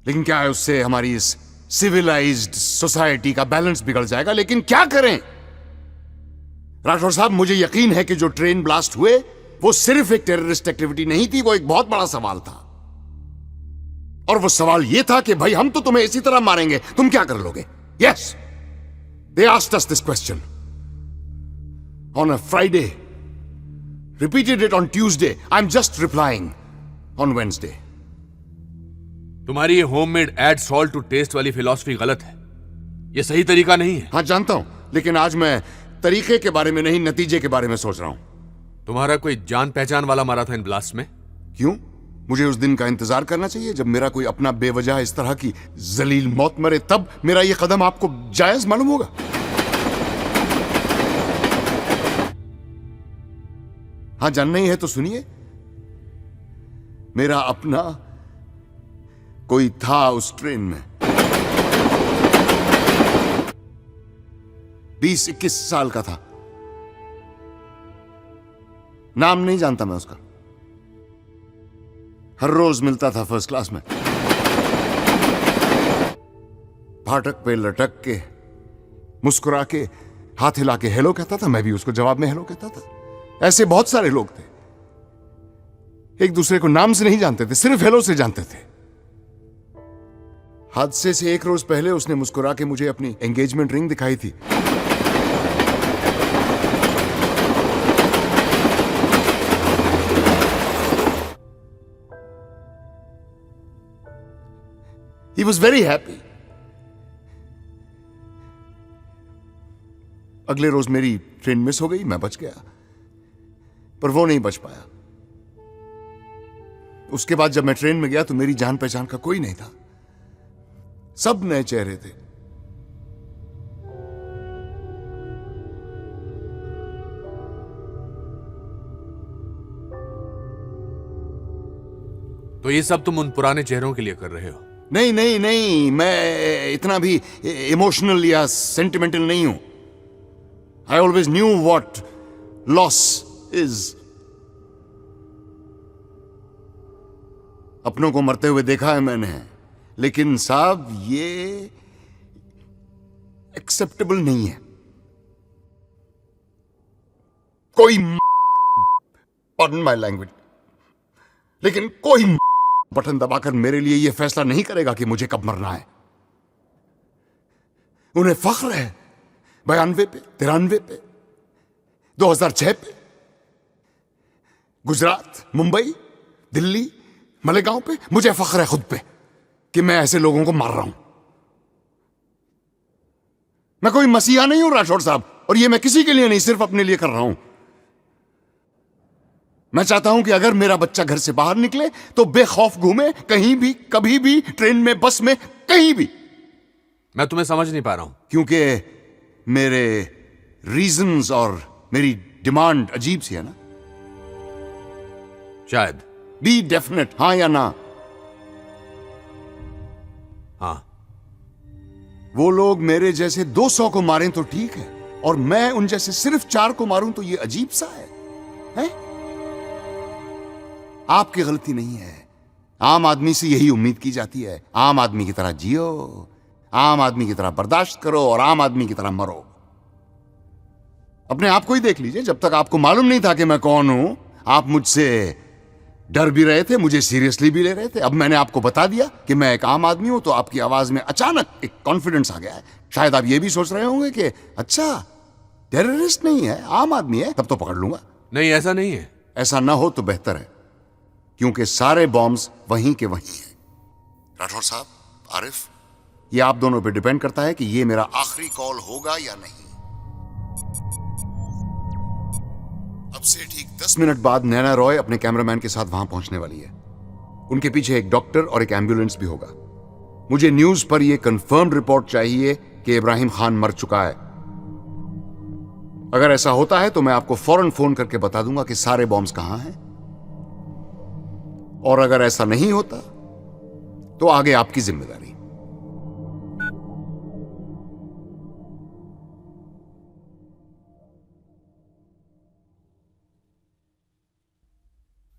लेकिन क्या है, उससे हमारी इस सिविलाइज्ड सोसाइटी का बैलेंस बिगड़ जाएगा। लेकिन क्या करें राठौर साहब, मुझे यकीन है कि जो ट्रेन ब्लास्ट हुए वो सिर्फ एक टेररिस्ट एक्टिविटी नहीं थी, वो एक बहुत बड़ा सवाल था। और वो सवाल ये था कि भाई हम तो तुम्हें इसी तरह मारेंगे, तुम क्या कर लोगे? Yes, they asked us this question on a Friday, repeated it on Tuesday. I'm just replying on Wednesday. तुम्हारी ये homemade add salt to taste वाली फिलॉसफी गलत है। ये सही तरीका नहीं है। हाँ जानता हूं, लेकिन आज मैं तरीके के बारे में नहीं, नतीजे के बारे में सोच रहा हूं। तुम्हारा कोई जान पहचान वाला मारा था इन ब्लास्ट में? क्यों? मुझे उस दिन का इंतजार करना चाहिए जब मेरा कोई अपना बेवजह इस तरह की जलील मौत मरे, तब मेरा यह कदम आपको जायज मालूम होगा। हाँ, जानना ही है तो सुनिए। मेरा अपना कोई था उस ट्रेन में, 20-21 साल का था। नाम नहीं जानता मैं उसका, हर रोज मिलता था फर्स्ट क्लास में। फाटक पे लटक के, मुस्कुरा के, हाथ हिला के हेलो कहता था, मैं भी उसको जवाब में हेलो कहता था। ऐसे बहुत सारे लोग थे, एक दूसरे को नाम से नहीं जानते थे, सिर्फ हेलो से जानते थे। हादसे से एक रोज पहले उसने मुस्कुरा के मुझे अपनी एंगेजमेंट रिंग दिखाई थी। He was very happy. अगले रोज मेरी ट्रेन मिस हो गई, मैं बच गया, पर वो नहीं बच पाया। उसके बाद जब मैं ट्रेन में गया तो मेरी जान पहचान का कोई नहीं था, सब नए चेहरे थे। तो ये सब तुम उन पुराने चेहरों के लिए कर रहे हो? नहीं नहीं नहीं, मैं इतना भी इमोशनल या सेंटिमेंटल नहीं हूं। I always knew what loss is. अपनों को मरते हुए देखा है मैंने, लेकिन साहब ये एक्सेप्टेबल नहीं है। कोई Pardon my language. लेकिन कोई बटन दबाकर मेरे लिए यह फैसला नहीं करेगा कि मुझे कब मरना है। उन्हें फख्र है 92 पे, 93 पे, 2006 पे, गुजरात, मुंबई, दिल्ली, मलेगांव पे। मुझे फख्र है खुद पे कि मैं ऐसे लोगों को मार रहा हूं। मैं कोई मसीहा नहीं हूं राठौड़ साहब, और ये मैं किसी के लिए नहीं, सिर्फ अपने लिए कर रहा हूं। मैं चाहता हूं कि अगर मेरा बच्चा घर से बाहर निकले तो बेखौफ घूमे, कहीं भी, कभी भी, ट्रेन में, बस में, कहीं भी। मैं तुम्हें समझ नहीं पा रहा हूं। क्योंकि मेरे रीजंस और मेरी डिमांड अजीब सी है ना। शायद। बी डेफिनेट, हां या ना। हाँ। वो लोग मेरे जैसे 200 को मारें तो ठीक है, और मैं उन जैसे सिर्फ 4 को मारूं तो ये अजीब सा है, हैं? आपकी गलती नहीं है। आम आदमी से यही उम्मीद की जाती है। आम आदमी की तरह जियो, आम आदमी की तरह बर्दाश्त करो, और आम आदमी की तरह मरो। अपने आप को ही देख लीजिए। जब तक आपको मालूम नहीं था कि मैं कौन हूं, आप मुझसे डर भी रहे थे, मुझे सीरियसली भी ले रहे थे। अब मैंने आपको बता दिया कि मैं एक आम आदमी हूं, तो आपकी आवाज में अचानक एक कॉन्फिडेंस आ गया है। शायद आप ये भी सोच रहे होंगे कि अच्छा, टेररिस्ट नहीं है, आम आदमी है, तब तो पकड़ लूंगा। नहीं, ऐसा नहीं है। ऐसा ना हो तो बेहतर है, क्योंकि सारे बॉम्ब्स वहीं के वहीं हैं। राठौर साहब, आरिफ, ये आप दोनों पे डिपेंड करता है कि ये मेरा आखिरी कॉल होगा या नहीं। अब से ठीक 10 मिनट बाद नैना रॉय अपने कैमरामैन के साथ वहां पहुंचने वाली है। उनके पीछे एक डॉक्टर और एक एम्बुलेंस भी होगा। मुझे न्यूज पर यह कंफर्म्ड रिपोर्ट चाहिए कि इब्राहिम खान मर चुका है। अगर ऐसा होता है तो मैं आपको फौरन फोन करके बता दूंगा कि सारे बॉम्ब्स कहां हैं, और अगर ऐसा नहीं होता तो आगे आपकी जिम्मेदारी।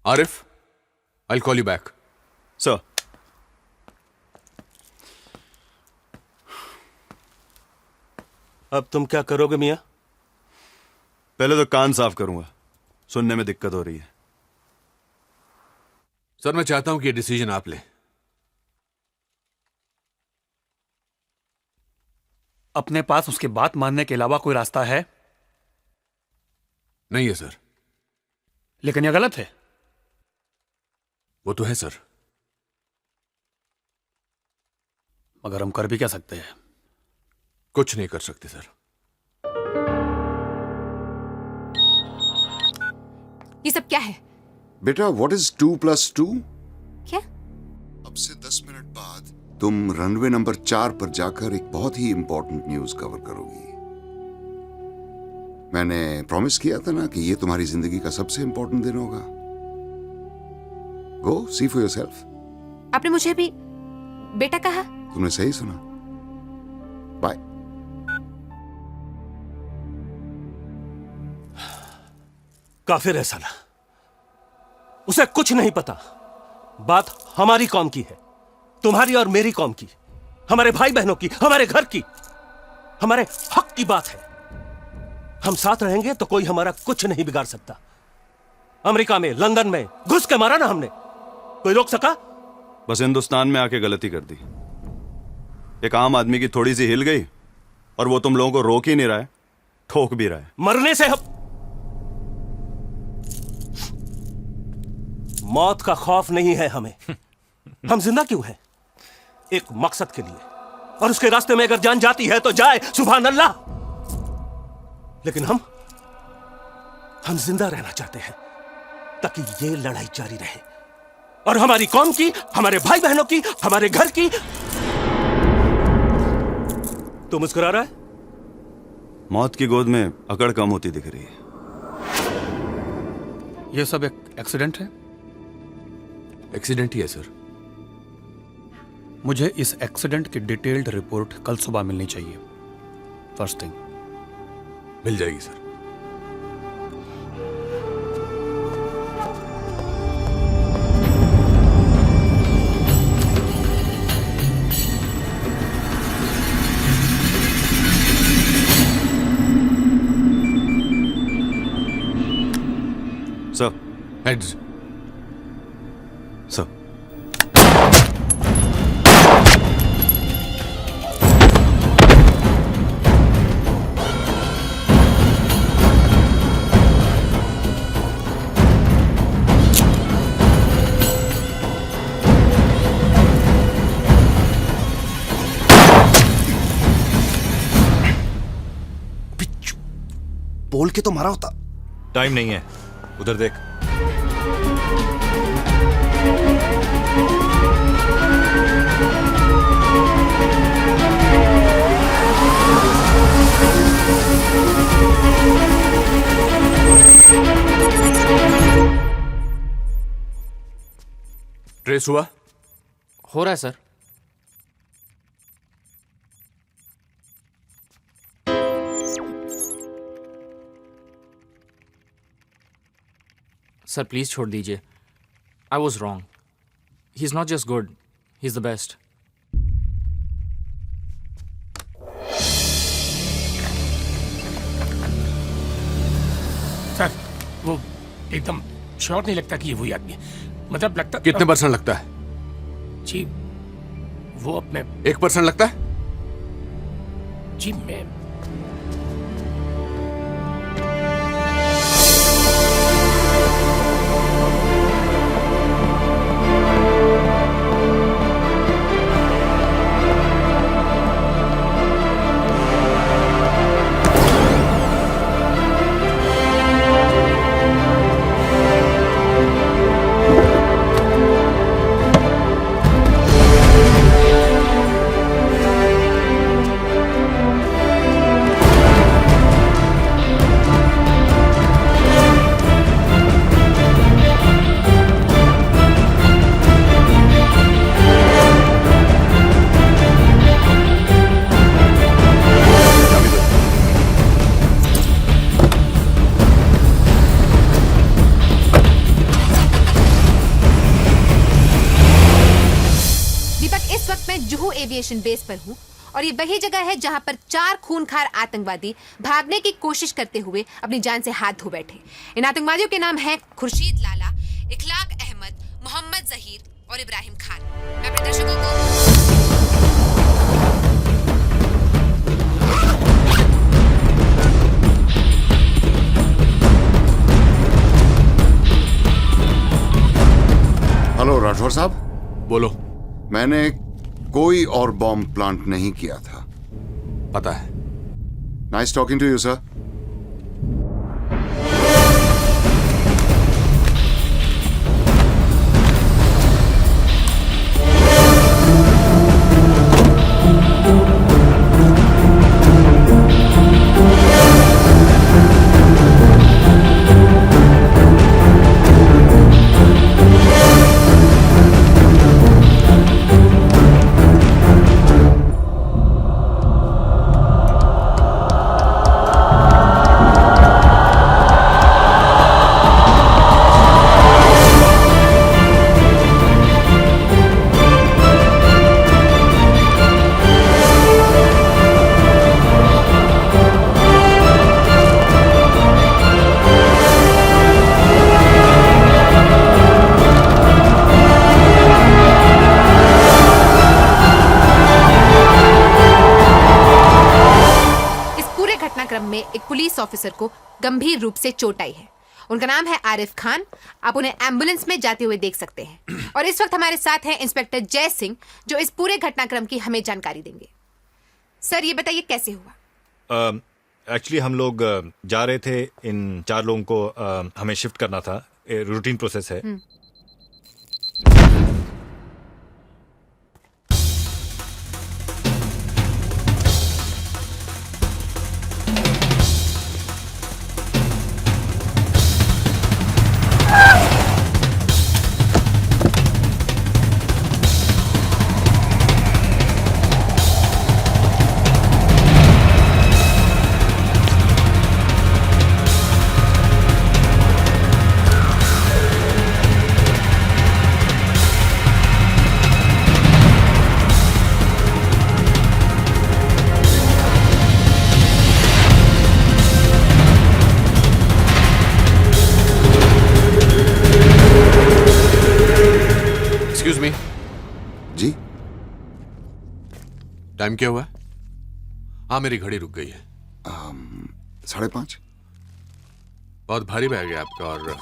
Arif, I'll call you back. Sir. अब तुम क्या करोगे मियां? पहले तो कान साफ करूंगा, सुनने में दिक्कत हो रही है। सर, मैं चाहता हूं कि ये डिसीजन आप लें। अपने पास उसकी बात मानने के अलावा कोई रास्ता है? नहीं है सर। लेकिन यह गलत है। वो तो है सर। मगर हम कर भी क्या सकते हैं? कुछ नहीं कर सकते सर। ये सब क्या है? बेटा, व्हाट इज 2+2? क्या? अब से 10 मिनट बाद तुम रनवे नंबर 4 पर जाकर एक बहुत ही इंपॉर्टेंट न्यूज कवर करोगी। मैंने प्रॉमिस किया था ना कि ये तुम्हारी जिंदगी का सबसे इंपॉर्टेंट दिन होगा। गो सी फॉर योरसेल्फ। आपने मुझे भी बेटा कहा? तुमने सही सुना। बाय। काफिर है साला, उसे कुछ नहीं पता। बात हमारी कौम की है, तुम्हारी और मेरी कौम की, हमारे भाई बहनों की, हमारे घर की, हमारे हक की बात है। हम साथ रहेंगे तो कोई हमारा कुछ नहीं बिगाड़ सकता। अमेरिका में, लंदन में घुस के मारा ना हमने, कोई रोक सका? बस हिंदुस्तान में आके गलती कर दी। एक आम आदमी की थोड़ी सी हिल गई, और वो तुम लोगों को रोक ही नहीं रहा है, ठोक भी रहा है। मरने से मौत का खौफ नहीं है हमें। हम जिंदा क्यों हैं? एक मकसद के लिए, और उसके रास्ते में अगर जान जाती है तो जाए, सुभान अल्लाह। लेकिन हम जिंदा रहना चाहते हैं ताकि ये लड़ाई जारी रहे, और हमारी कौम की, हमारे भाई बहनों की, हमारे घर की। तू मुस्कुरा रहा है? मौत की गोद में अकड़ कम होती दिख रही है। यह सब एक एक्सीडेंट है? एक्सीडेंट ही है सर। मुझे इस एक्सीडेंट की डिटेल्ड रिपोर्ट कल सुबह मिलनी चाहिए, फर्स्ट थिंग। मिल जाएगी सर। Sir, heads. सर। बोल के तो मारा होता। टाइम नहीं है, उधर देख। ट्रेस हुआ? हो रहा है सर। सर प्लीज छोड़ दीजिए। I was wrong. He is not just good, he is the best. Sir वो एकदम श्योर नहीं लगता कि ये वही आदमी है। मतलब लगता कितने परसेंट लगता है? जी वो अपने 1% लगता है? जी मैं एविएशन बेस पर हूँ और ये वही जगह है जहाँ पर 4 खूंखार आतंकवादी भागने की कोशिश करते हुए अपनी जान से हाथ धो बैठे। इन आतंकवादियों के नाम हैं खुर्शीद लाला, इखलाक अहमद, मोहम्मद जहीर और इब्राहिम खान। मैं अपने दर्शकों को हेलो राठौर साहब। बोलो। मैंने कोई और बॉम्ब प्लांट नहीं किया था। पता है। Nice talking to you sir. में एक पुलिस ऑफिसर को गंभीर रूप से चोट आई है। उनका नाम है आरिफ खान। आप उन्हें एम्बुलेंस में जाते हुए देख सकते हैं। और इस वक्त हमारे साथ हैं इंस्पेक्टर जय सिंह, जो इस पूरे घटनाक्रम की हमें जानकारी देंगे। सर ये बताइए कैसे हुआ? एक्चुअली हम लोग जा रहे थे, इन 4 लोगों को हमें शिफ्ट करना था। रूटीन प्रोसेस है। टाइम क्या हुआ है? हाँ, मेरी घड़ी रुक गई है। 5:30। बहुत भारी बैग है आपका। और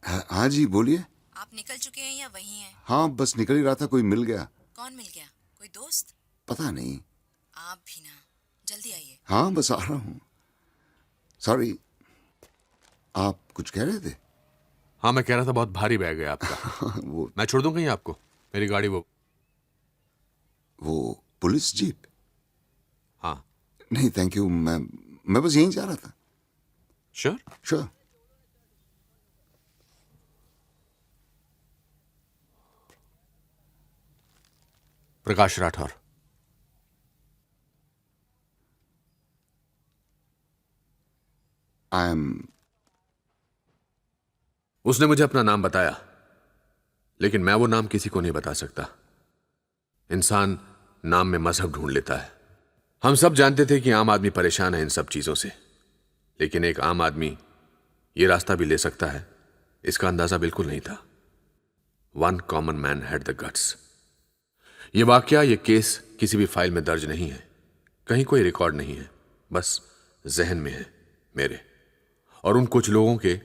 हाँ जी, बोलिए। आप निकल चुके हैं या वहीं हैं? हाँ, बस निकल ही रहा था, कोई मिल गया। कौन मिल गया? कोई दोस्त? पता नहीं। आप भी ना, जल्दी आइए। हाँ, बस आ रहा हूँ। सॉरी, आप कुछ कह रहे थे? हाँ, मैं कह रहा था बहुत भारी बैग है आपका। वो मैं छोड़ दूं कहीं आपको? मेरी गाड़ी वो पुलिस जीप? हाँ। नहीं थैंक यू, मैं बस यहीं जा रहा था। Sure? Sure. Prakash Rathore. I am. उसने मुझे अपना नाम बताया, लेकिन मैं वो नाम किसी को नहीं बता सकता। इंसान नाम में मजहब ढूंढ लेता है। हम सब जानते थे कि आम आदमी परेशान है इन सब चीजों से, लेकिन एक आम आदमी ये रास्ता भी ले सकता है, इसका अंदाजा बिल्कुल नहीं था। One common man had the guts. ये वाकया, ये केस किसी भी फाइल में दर्ज नहीं है, कहीं कोई रिकॉर्ड नहीं है, बस जहन में है मेरे और उन कुछ लोगों के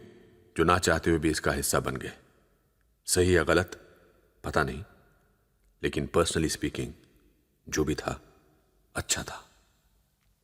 जो ना चाहते हुए भी इसका हिस्सा बन गए। सही या गलत पता नहीं, लेकिन पर्सनली स्पीकिंग जो भी था अच्छा था।